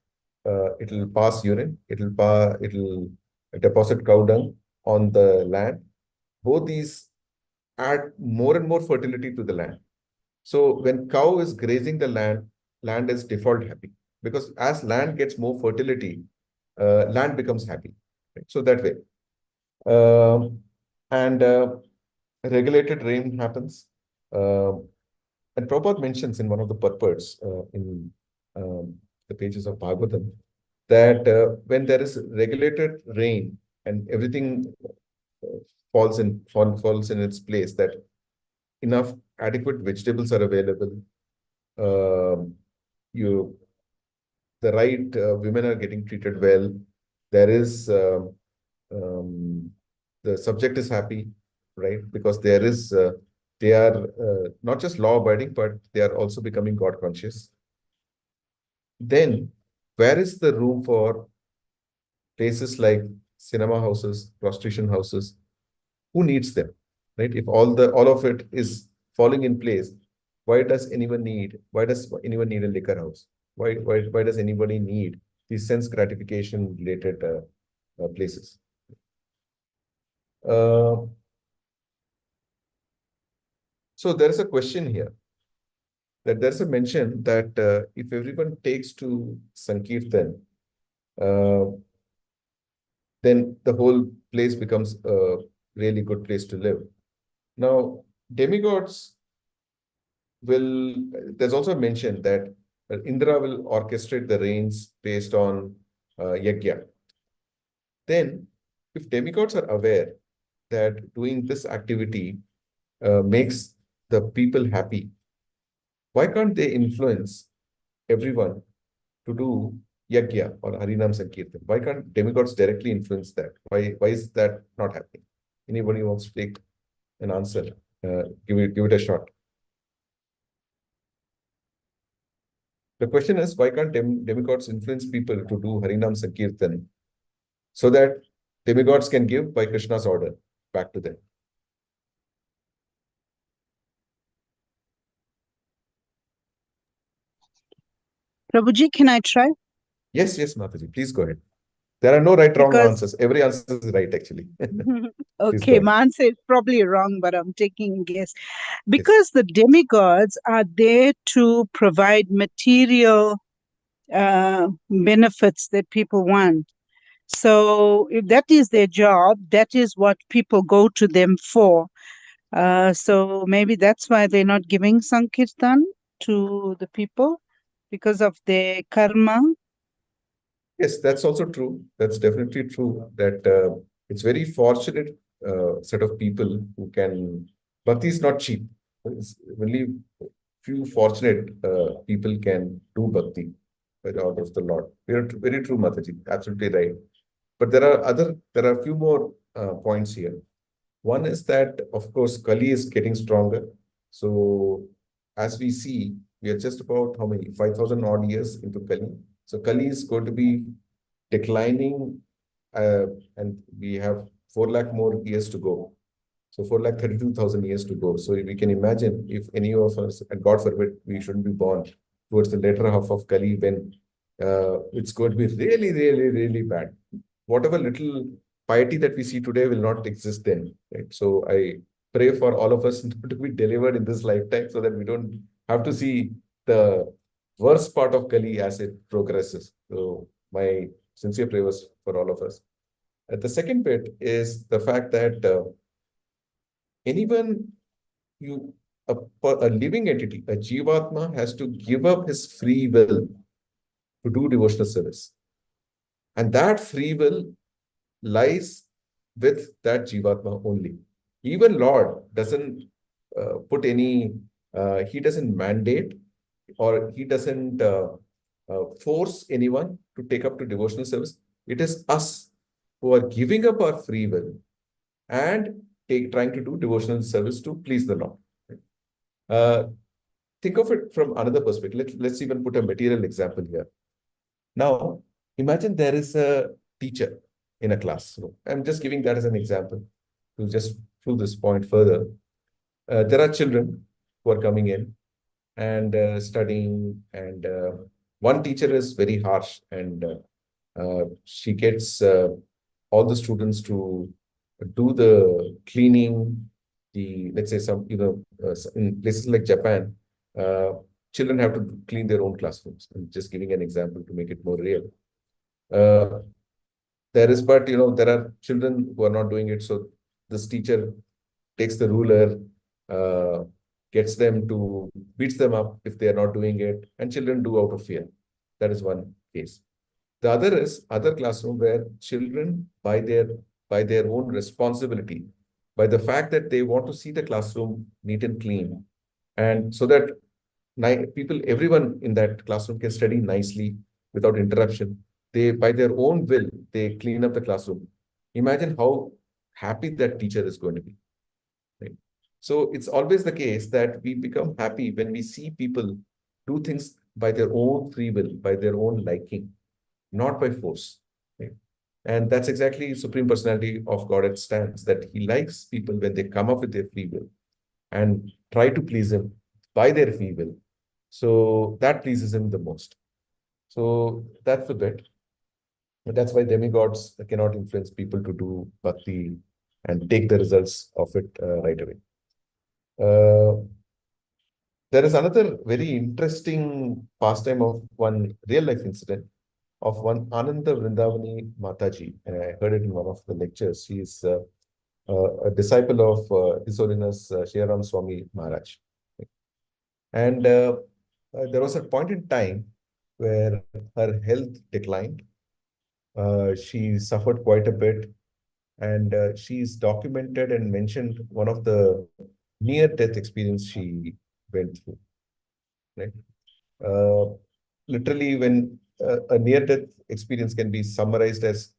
it will pass urine, it will deposit cow dung on the land. Both these add more and more fertility to the land. So when cow is grazing the land, land is default happy, because as land gets more fertility, land becomes happy. Right? So that way. And regulated rain happens. And Prabhupada mentions in one of the purports in the pages of Bhagwatam that when there is regulated rain and everything falls in its place, that enough adequate vegetables are available, you the right women are getting treated well, there is the subject is happy, right? Because they are not just law abiding, but they are also becoming God conscious. Then where is the room for places like cinema houses, prostitution houses? Who needs them, right? If all of it is falling in place, why does anyone need a liquor house? Why does anybody need these sense gratification related places? So there is a question here, that there's a mention that if everyone takes to Sankirtan, then the whole place becomes a really good place to live. Now, demigods there's also mentioned that Indra will orchestrate the rains based on yajna. Then, if demigods are aware that doing this activity makes the people happy, why can't they influence everyone to do yajna or Harinam Sankirtan? Why can't demigods directly influence that? Why is that not happening? Anybody wants to take an answer? Give it a shot. The question is, why can't demigods influence people to do Harinam Sankirtan so that demigods can give by Krishna's order back to them? Prabhuji, can I try? Yes, Mataji, please go ahead. There are no right, wrong answers. Every answer is right, actually. Okay, my answer is probably wrong, but I'm taking a guess. Because the demigods are there to provide material benefits that people want. So if that is their job, that is what people go to them for. So maybe that's why they're not giving Sankirtan to the people, because of their karma. Yes, that's also true. That's definitely true, that it's very fortunate set of people who can. Bhakti is not cheap. It's only few fortunate people can do bhakti by the order of the Lord. Very true, Mataji. Absolutely right. But there are a few more points here. One is that, of course, Kali is getting stronger. So as we see, we are just about how many? 5,000 odd years into Kali. So Kali is going to be declining, and we have 4 lakh more years to go. So 4,32,000 years to go. So we can imagine if any of us, and God forbid, we shouldn't be born towards the later half of Kali, when it's going to be really, really, really bad. Whatever little piety that we see today will not exist then. Right? So I pray for all of us to be delivered in this lifetime, so that we don't have to see the worst part of Kali as it progresses. So my sincere prayers for all of us. The second bit is the fact that anyone, a living entity, a Jivatma, has to give up his free will to do devotional service. And that free will lies with that Jivatma only. Even Lord doesn't he doesn't mandate, or he doesn't force anyone to take up to devotional service. It is us who are giving up our free will and trying to do devotional service to please the Lord. Think of it from another perspective. Let's even put a material example here. Now, imagine there is a teacher in a classroom. I'm just giving that as an example to just prove this point further. There are children who are coming in and studying, and one teacher is very harsh, and she gets all the students to do the cleaning, let's say in places like Japan, uh, children have to clean their own classrooms. I'm just giving an example to make it more real. But there are children who are not doing it. So this teacher takes the ruler, uh, gets them to beats them up if they are not doing it, and children do out of fear. That is one case. The other is other classroom where children, by their own responsibility, by the fact that they want to see the classroom neat and clean, and so that everyone in that classroom can study nicely without interruption. They, by their own will, they clean up the classroom. Imagine how happy that teacher is going to be. Right? So it's always the case that we become happy when we see people do things by their own free will, by their own liking, not by force. Right? And that's exactly Supreme Personality of Godhead stands, that he likes people when they come up with their free will and try to please him by their free will. So that pleases him the most. So that's the bit. But that's why demigods cannot influence people to do bhakti and take the results of it right away. There is another very interesting pastime of one real life incident of one Ananda Vrindavani Mataji. And I heard it in one of the lectures. She is a disciple of His Holiness Sri Ram Swami Maharaj. And there was a point in time where her health declined. She suffered quite a bit, and she's documented and mentioned one of the near-death experience she went through. Right? Literally, when a near-death experience can be summarized as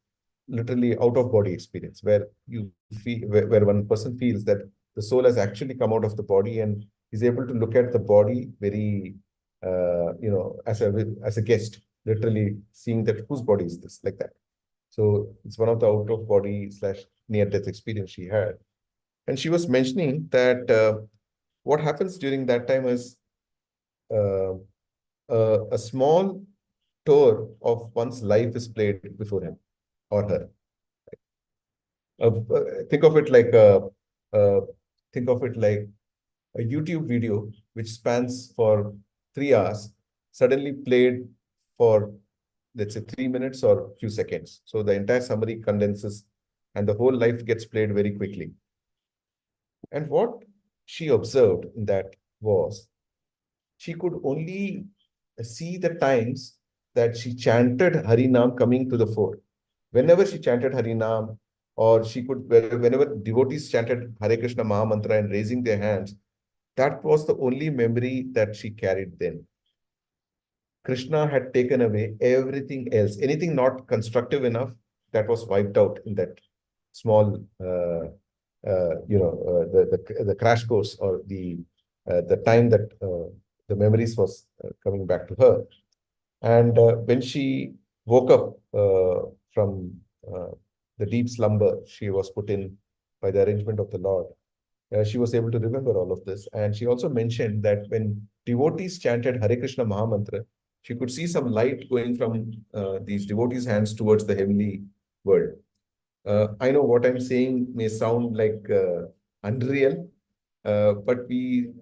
literally out-of-body experience, where you feel, where one person feels that the soul has actually come out of the body and is able to look at the body very, as a guest, literally seeing that whose body is this, like that. So it's one of the out-of-body / near-death experience she had. And she was mentioning that what happens during that time is uh, a small tour of one's life is played before him or her. Think of it like uh, think of it like a YouTube video which spans for 3 hours, suddenly played for, let's say, 3 minutes or few seconds. So the entire summary condenses and the whole life gets played very quickly. And what she observed in that was she could only see the times that she chanted Harinam coming to the fore. Whenever she chanted Harinam, or whenever devotees chanted Hare Krishna Mahamantra and raising their hands, that was the only memory that she carried then. Krishna had taken away everything else, anything not constructive enough, that was wiped out in that small, the crash course, or the time that the memories was coming back to her. And when she woke up from the deep slumber she was put in by the arrangement of the Lord, she was able to remember all of this. And she also mentioned that when devotees chanted Hare Krishna Mahamantra, she could see some light going from these devotees' hands towards the heavenly world. I know what I'm saying may sound like unreal, but we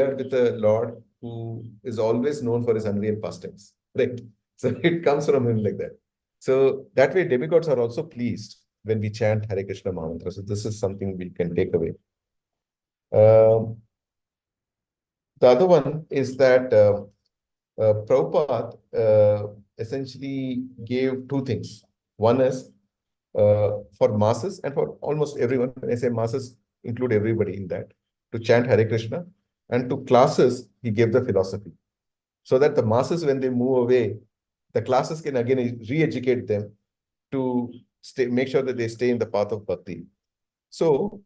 are with a Lord who is always known for his unreal pastimes, right? So it comes from him like that. So that way, demigods are also pleased when we chant Hare Krishna Mahamantra. So this is something we can take away. The other one is that Prabhupada essentially gave two things. One is for masses and for almost everyone. When I say masses, include everybody in that, to chant Hare Krishna. And to classes, he gave the philosophy. So that the masses, when they move away, the classes can again re-educate them to make sure that they stay in the path of bhakti. So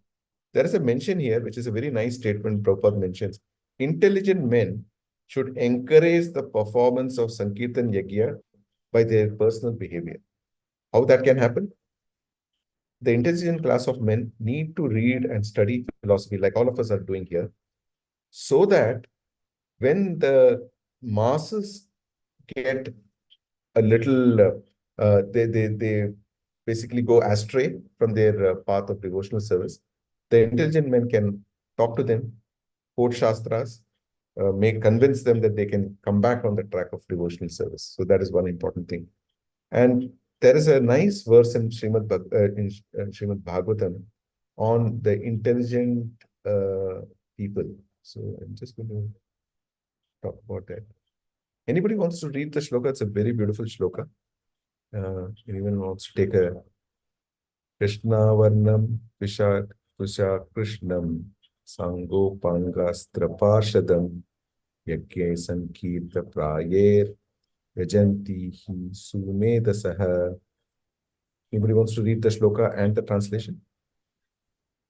there is a mention here, which is a very nice statement Prabhupada mentions. Intelligent men should encourage the performance of Sankirtan Yajna by their personal behavior. How that can happen? The intelligent class of men need to read and study philosophy, like all of us are doing here, so that when the masses get a little, they basically go astray from their path of devotional service, the intelligent men can talk to them, quote Shastras, may convince them that they can come back on the track of devotional service. So that is one important thing. And there is a nice verse in Srimad Bhagwatam on the intelligent people. So I'm just going to talk about that. Anybody wants to read the shloka? It's a very beautiful shloka. Anyone wants to take a Krishna Varnam Kusha Krishnam Sango Pangastra Parshadam Yagye Sankirta Prayer Yajanti Hi Sumedasaha. Anybody wants to read the shloka and the translation?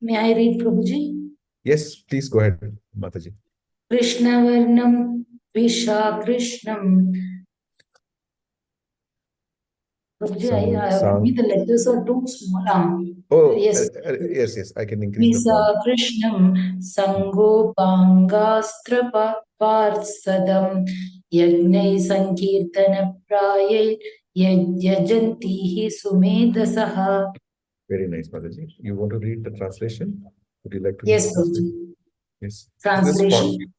May I read, Prabhuji? Yes, please go ahead, Mataji. Krishna Varnam Visha Krishnam. Prabhuji, I me the letters are too small. Oh, yes. Yes, I can increase the Visa font. Krishnam Sango Pangastra Parsadam Yagnai Sankirtana Prayay Yajantihi Sumedasaha. Very nice, Mataji. You want to read the translation? Would you like to read Yes, the translation? Prabhuji. Yes. Translation?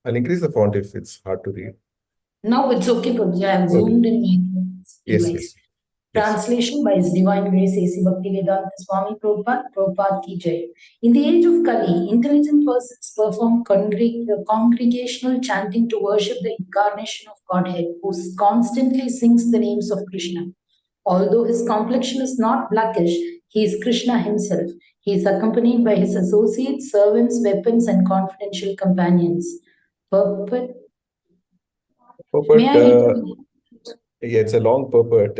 I'll increase the font if it's hard to read. No, it's okay, Prabhuji. I have zoomed in my device. Translation by His Divine Grace A.C. Bhaktivedanta Swami Prabhupada, Prabhupada Ki Jai. In the age of Kali, intelligent persons perform congregational chanting to worship the incarnation of Godhead, who constantly sings the names of Krishna. Although his complexion is not blackish, he is Krishna himself. He is accompanied by his associates, servants, weapons, and confidential companions. Purport. May I read? Yeah, it's a long purport.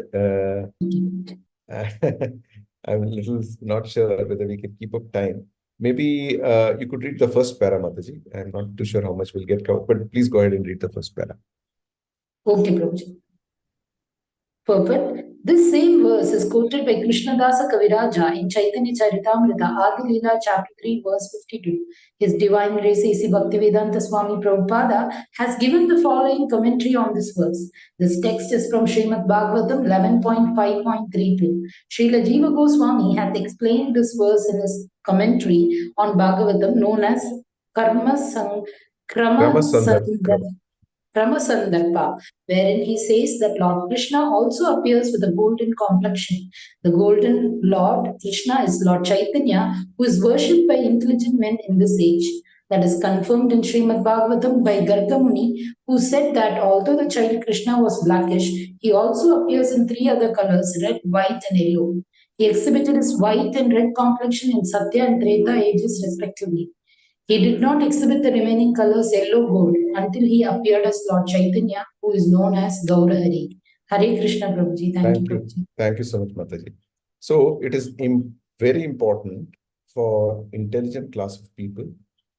I'm a little not sure whether we can keep up time. Maybe you could read the first para, Mataji. I'm not too sure how much we'll get covered, but please go ahead and read the first para. Okay, Prabhuji. Purport. This same verse is quoted by Krishnadasa Kaviraja in Chaitanya Charitamrita, Adi Leela, chapter 3, verse 52. His Divine Grace A.C. Bhaktivedanta Swami Prabhupada has given the following commentary on this verse. This text is from Srimad Bhagwatam 11.5.32. Srila Jiva Goswami hath explained this verse in his commentary on Bhagavatam known as Krama Sandarpa, wherein he says that Lord Krishna also appears with a golden complexion. The golden Lord Krishna is Lord Chaitanya, who is worshipped by intelligent men in this age. That is confirmed in Srimad Bhagavatam by Garga Muni, who said that although the child Krishna was blackish, he also appears in three other colors, red, white, and yellow. He exhibited his white and red complexion in Satya and Treta ages respectively. He did not exhibit the remaining colors yellow gold until he appeared as Lord Chaitanya, who is known as Gaurahari. Hare Krishna Prabhuji. Thank you, Prabhuji. Thank you so much, Mataji. So it is very important for intelligent class of people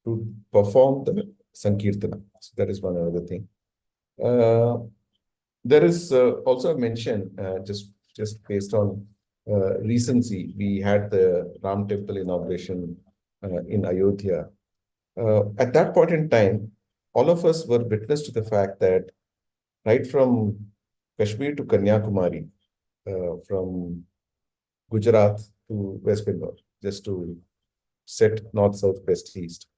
to perform the Sankirtana. So that is one other thing. There is also a mention, just based on recency, we had the Ram temple inauguration in Ayodhya. At that point in time, all of us were witness to the fact that right from Kashmir to Kanyakumari, from Gujarat to West Bengal, just to set north, south, west, east,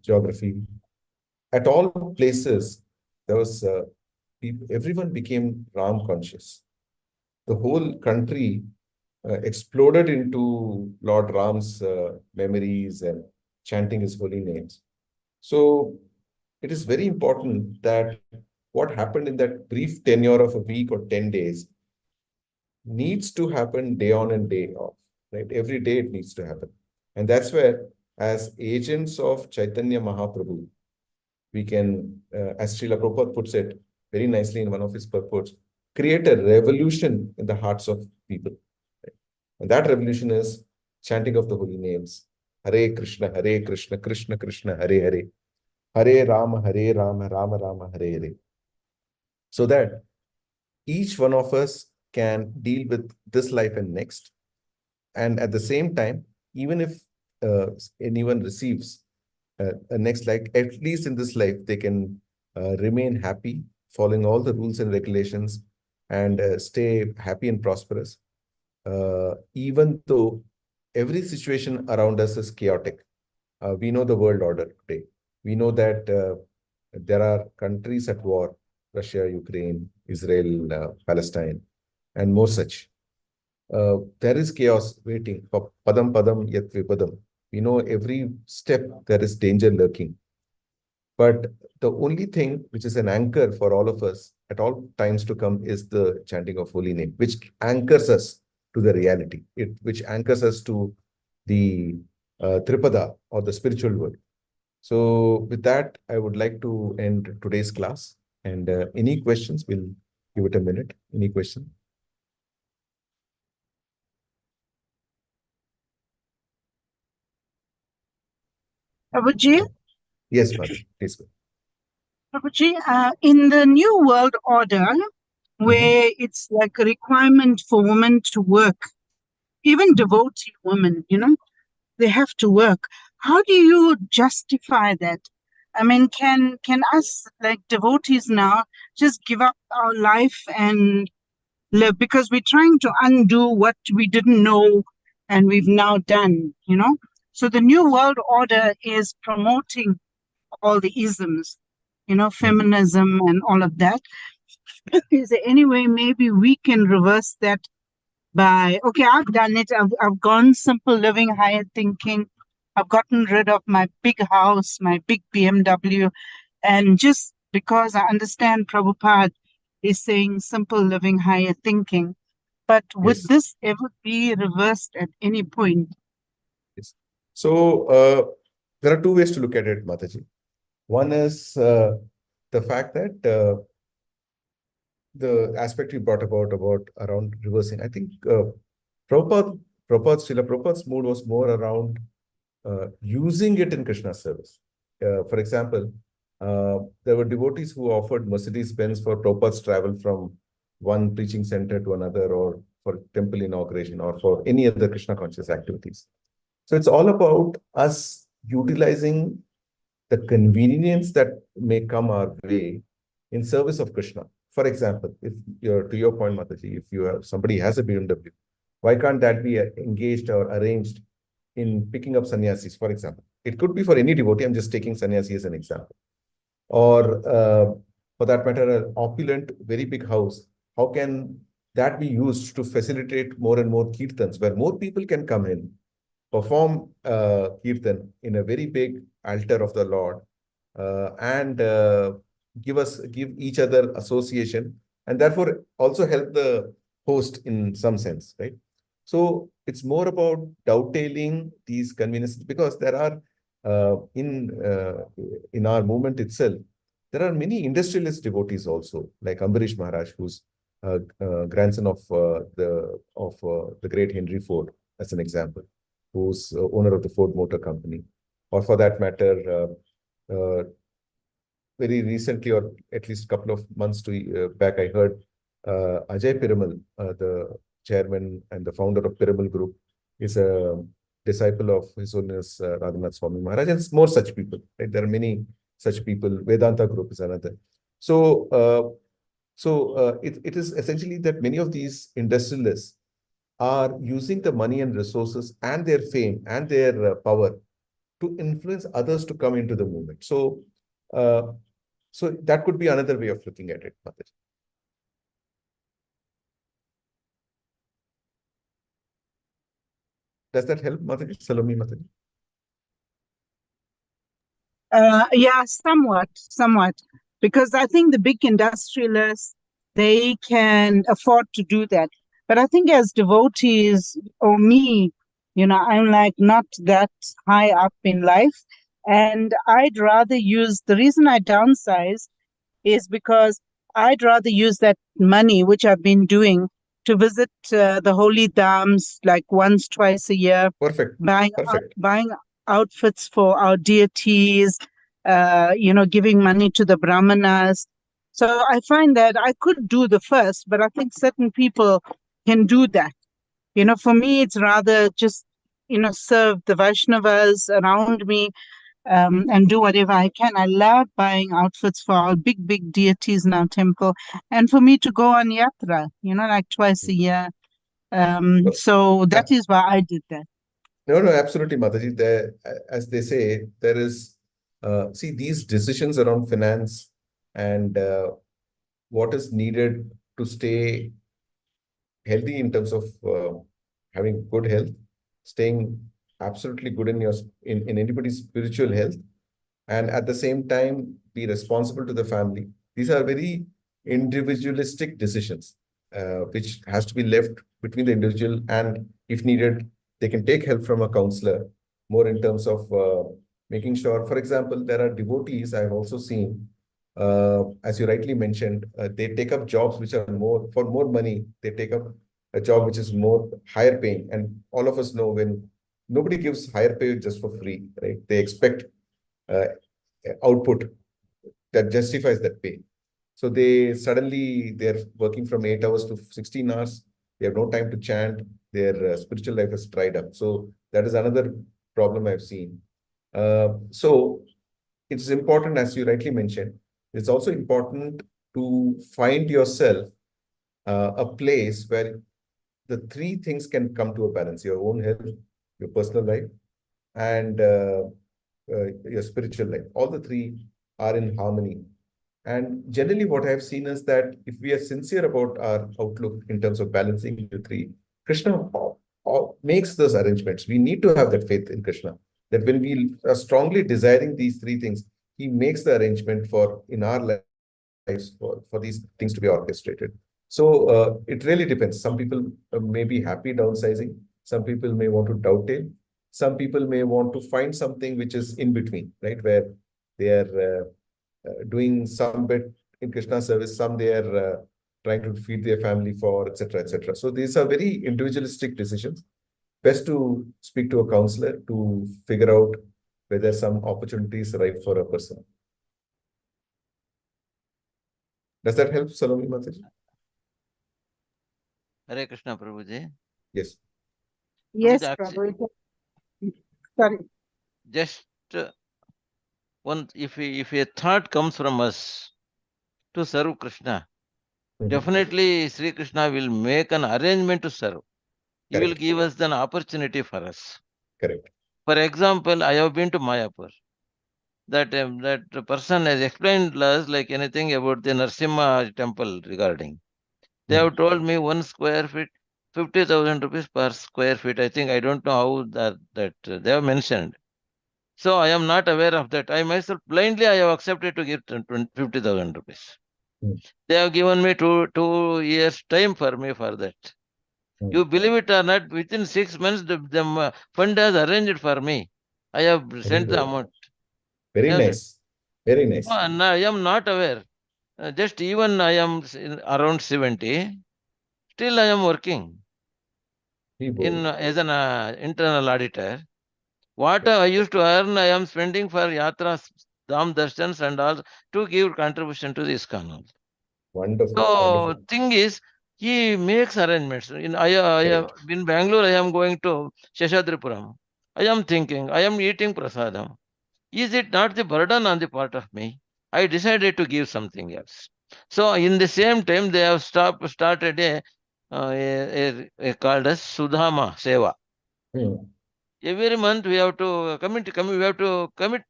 geography. At all places, there was everyone became Ram conscious. The whole country exploded into Lord Ram's memories and chanting his holy names. So it is very important that what happened in that brief tenure of a week or 10 days needs to happen day on and day off, right? Every day it needs to happen. And that's where, as agents of Chaitanya Mahaprabhu, we can, as Srila Prabhupada puts it very nicely in one of his purports, create a revolution in the hearts of people. Right? And that revolution is chanting of the holy names. Hare Krishna, Krishna Krishna, Hare Hare. Hare Rama, Rama Rama, Hare Hare. So that each one of us can deal with this life and next. And at the same time, even if anyone receives a next life, at least in this life, they can remain happy, following all the rules and regulations, and stay happy and prosperous, even though every situation around us is chaotic. We know the world order today. We know that there are countries at war: Russia, Ukraine, Israel, Palestine, and more such. There is chaos waiting for padam padam yat vipadam. We know every step there is danger lurking. But the only thing which is an anchor for all of us at all times to come is the chanting of holy name, which anchors us to the reality, which anchors us to the Tripada, or the spiritual world. So with that, I would like to end today's class. And any questions, we'll give it a minute. Any question? Prabhuji, Yes, Mother, please go. Prabhuji, in the New World Order, where it's like a requirement for women to work, even devotee women, they have to work. How do you justify that? I mean, can us like devotees now just give up our life and live, because we're trying to undo what we didn't know and we've now done, So the New World Order is promoting all the isms, feminism and all of that. Is there any way maybe we can reverse that by, okay, I've done it. I've gone simple living, higher thinking. I've gotten rid of my big house, my big BMW. And just because I understand Prabhupada is saying simple living, higher thinking. But would Yes. this ever be reversed at any point? Yes. So there are two ways to look at it, Mataji. One is the fact that the aspect you brought about around reversing. I think Srila Prabhupada's mood was more around using it in Krishna's service. For example, there were devotees who offered Mercedes-Benz for Prabhupada's travel from one preaching center to another, or for temple inauguration, or for any other Krishna conscious activities. So it's all about us utilizing the convenience that may come our way in service of Krishna. For example, if you're, to your point, Mataji, if you have somebody has a BMW, why can't that be engaged or arranged in picking up sannyasis, for example? It could be for any devotee. I'm just taking sannyasi as an example. Or for that matter, an opulent, very big house. How can that be used to facilitate more and more kirtans, where more people can come in, perform kirtan in a very big altar of the Lord, and give each other association, and therefore also help the host in some sense, right? So it's more about dovetailing these conveniences, because there are in our movement itself, there are many industrialist devotees also, like Ambarish Maharaj, who's grandson of the great Henry Ford, as an example, who's owner of the Ford Motor Company, or for that matter, very recently, or at least a couple of months back, I heard Ajay Piramal, the chairman and the founder of Piramal Group, is a disciple of His Holiness Radhanath Swami Maharaj, and more such people. Right? There are many such people. Vedanta Group is another. So, it is essentially that many of these industrialists are using the money and resources and their fame and their power to influence others to come into the movement. So, so that could be another way of looking at it, Mataji. Does that help, Mataji? Salome, Mataji? Yeah, somewhat. Because I think the big industrialists, they can afford to do that. But I think as devotees, or me, I'm like not that high up in life. And I'd rather use, the reason I downsized is because I'd rather use that money, which I've been doing, to visit the holy dhams like once, twice a year. Perfect. Buying outfits for our deities, giving money to the brahmanas. So I find that I could do the first, but I think certain people can do that. For me, it's rather just, serve the Vaishnavas around me, and do whatever I can. I love buying outfits for our big, big deities in our temple, and for me to go on yatra, like twice a year. So that is why I did that. No, absolutely, Mataji. There, as they say, there is, see, these decisions around finance and what is needed to stay healthy in terms of having good health, staying absolutely good in in anybody's spiritual health, and at the same time be responsible to the family. These are very individualistic decisions, which has to be left between the individual, and if needed, they can take help from a counselor, more in terms of making sure. For example, there are devotees I've also seen, as you rightly mentioned, they take up jobs which are more for more money. They take up a job which is more higher paying, and all of us know when nobody gives higher pay just for free, right? They expect uh, output that justifies that pay. So they're working from 8 hours to 16 hours. They have no time to chant. Their spiritual life is dried up. So that is another problem I've seen. So it's important, as you rightly mentioned, it's also important to find yourself a place where the three things can come to a balance: your own health, your personal life, and your spiritual life. All the three are in harmony. And generally, what I've seen is that if we are sincere about our outlook in terms of balancing the three, Krishna makes those arrangements. We need to have that faith in Krishna, that when we are strongly desiring these three things, he makes the arrangement for in our lives for these things to be orchestrated. So it really depends. Some people may be happy downsizing. Some people may want to dovetail. Some people may want to find something which is in between, right? Where they are doing some bit in Krishna service, some they are trying to feed their family for, etc., etc. So these are very individualistic decisions. Best to speak to a counselor to figure out whether some opportunity is right for a person. Does that help, Salome Mataji? Hare Krishna, Prabhuji. Yes. Yes, Prabhuji, Prabhu. Sorry. just one, if a thought comes from us to serve Krishna, definitely Sri Krishna will make an arrangement to serve. He will Correct. give us an opportunity for us. Correct. For example, I have been to Mayapur. That person has explained us like anything about the Narsimha temple regarding. They have told me 1 square feet, 50,000 rupees per square feet. I think I don't know how that they have mentioned. So I am not aware of that. I myself blindly I have accepted to give 50,000 rupees. They have given me two years time for me for that. You believe it or not, within 6 months the fund has arranged for me. I have Very sent the good. amount. Very nice. Very nice. No, and I am not aware. Just even I am around 70, still I am working in as an internal auditor. What I used to earn, I am spending for yatras, dham darshans, and all to give contribution to the ISKCON. Wonderful. So Wonderful. thing is, he makes arrangements. In Bangalore, I am going to Sheshadripuram. I am thinking, I am eating prasadam. Is it not the burden on the part of me? I decided to give something else. So in the same time, they have started a called as Sudhama Seva. Every month we have to we have to commit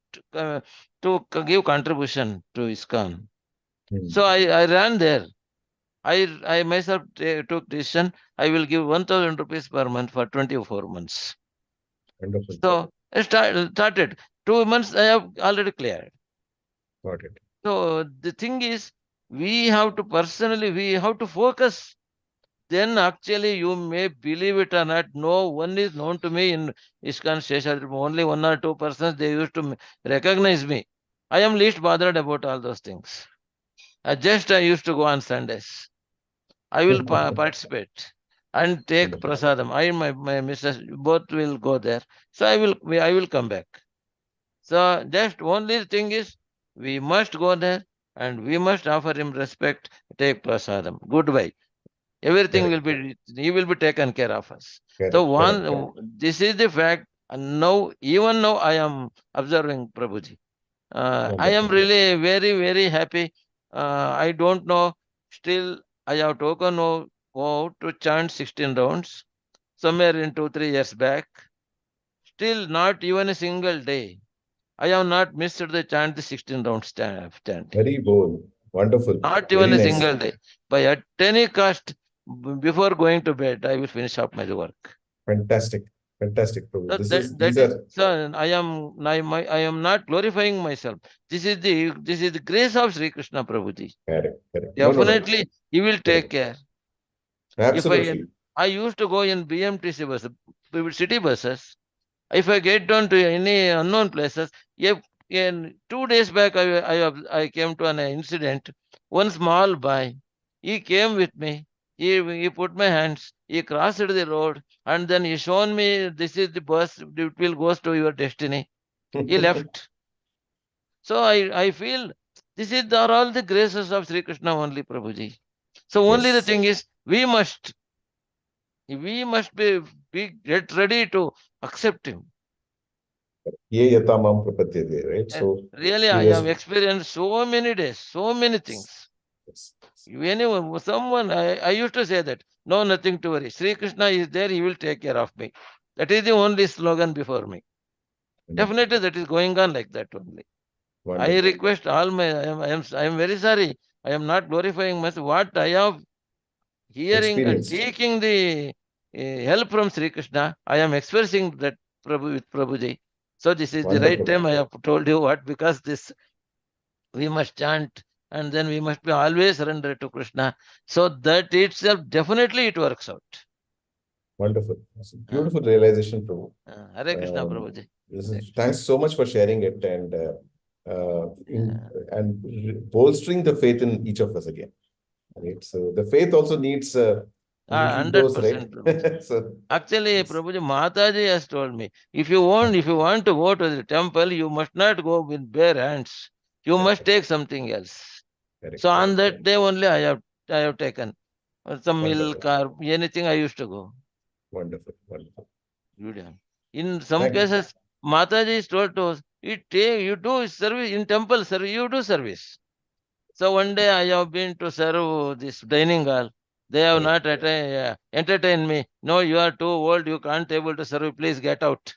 give contribution to ISKCON. So I ran there. I myself took decision. I will give 1,000 rupees per month for 24 months. Wonderful. So I started. 2 months I have already cleared. Got it. So the thing is, we have to focus. Then actually you may believe it or not, no one is known to me in ISKCON Sheshadri. Only 1 or 2 persons they used to recognize me. I am least bothered about all those things. I used to go on Sundays. I will participate and take Wonderful. prasadam. I and my missus both will go there. So I will come back. So just only thing is we must go there and we must offer him respect, take prasadam. Goodbye. Everything Correct. he will be taken care of us. So Correct. Correct. Correct. this is the fact. And now, even now, I am observing Prabhuji. I am Wonderful. really very happy. I don't know. Still, I have taken to chant 16 rounds somewhere in 2-3 years back. still not even a single day, I have not missed the chant, the 16 round chant. Very bold. Wonderful. Not Very even a nice. single day. By at any cost, before going to bed, I will finish up my work. Fantastic. Fantastic, Prabhu. So These that are is, so I am not glorifying myself. This is the grace of Sri Krishna Prabhuji. correct. No. Definitely, he will take care. If Absolutely. I used to go in BMTC buses, city buses. If I get down to any unknown places, in 2 days back, I came to an incident. One small boy, he came with me. He put my hands. He crossed the road, and then he shown me, this is the bus. It will goes to your destiny. He left. So I feel are all the graces of Sri Krishna only, Prabhuji. So only the Yes. thing is, we must be get ready to accept him. Ye yata mam prapadyate, right? So Really, he I was have experienced so many days, so many things. yes. Anyone, someone, I used to say that, no, nothing to worry. Sri Krishna is there, he will take care of me. That is the only slogan before me. Definitely, that is going on like that only. I Wonderful. request all my, I am very sorry. I am not glorifying myself. What I have hearing and Experienced. taking the help from Sri Krishna, I am expressing that Prabhu with Prabhuji. So this is the right Wonderful. time I have told you what, because this we must chant, and then we must be always surrendered to Krishna. So that itself, definitely it works out. Wonderful. It's a beautiful realization, Prabhu. Hare Krishna, Prabhuji. Thanks so much for sharing it and bolstering the faith in each of us again. Right. So the faith also needs a little dose, right? 100%, Prabhuji. So Actually, yes. Prabhuji, Mataji has told me, if you want to go to the temple, you must not go with bare hands. You must take something else. Correct, So on correct. that day only I have taken some milk Wonderful. or anything I used to go. Wonderful. Wonderful. Yeah. In some Thank you. cases, Mataji is told to us, you do service in temple service, you do service. So one day I have been to serve this dining hall. They have Right. not entertained me. No, you are too old, you can't able to serve, please get out.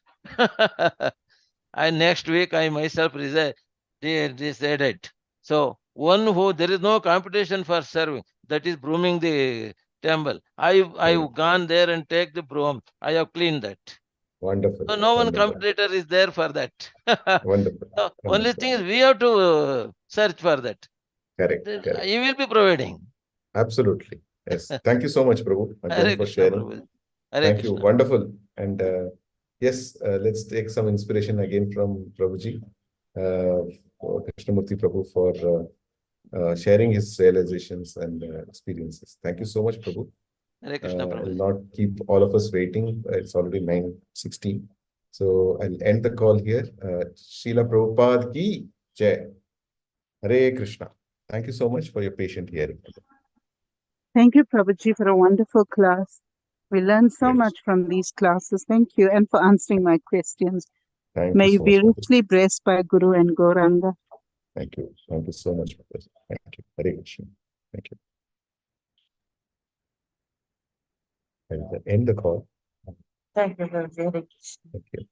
And next week I myself decided. So one who there is no competition for serving, that is brooming the temple. I've gone there and take the broom. I have cleaned that. Wonderful. So no one Wonderful. competitor is there for that. Wonderful. So only Wonderful. thing is we have to search for that. Correct. Then Correct. he will be providing. Absolutely. Yes. Thank you so much, Prabhu, again Hare for Krishna, sharing. Prabhu. Hare Thank you. Krishna. Wonderful. And yes, let's take some inspiration again from Prabhuji, Krishnamurti Prabhu, for sharing his realizations and experiences. Thank you so much, Prabhu. Hare Krishna, I'll Prabhu. not keep all of us waiting. It's already 9:16. So I'll end the call here. Srila Prabhupada ki jai. Hare Krishna. Thank you so much for your patient hearing. Thank you, Prabhuji, for a wonderful class. We learned so Hare much from these classes. Thank you, and for answering my questions. Thank May you you so be much. richly blessed by Guru and Gauranga. Thank you. Thank you so much. Thank you. Hare Krishna. Thank you. I'll end the call. Thank you, Prabhuji. Hare Krishna. Thank you.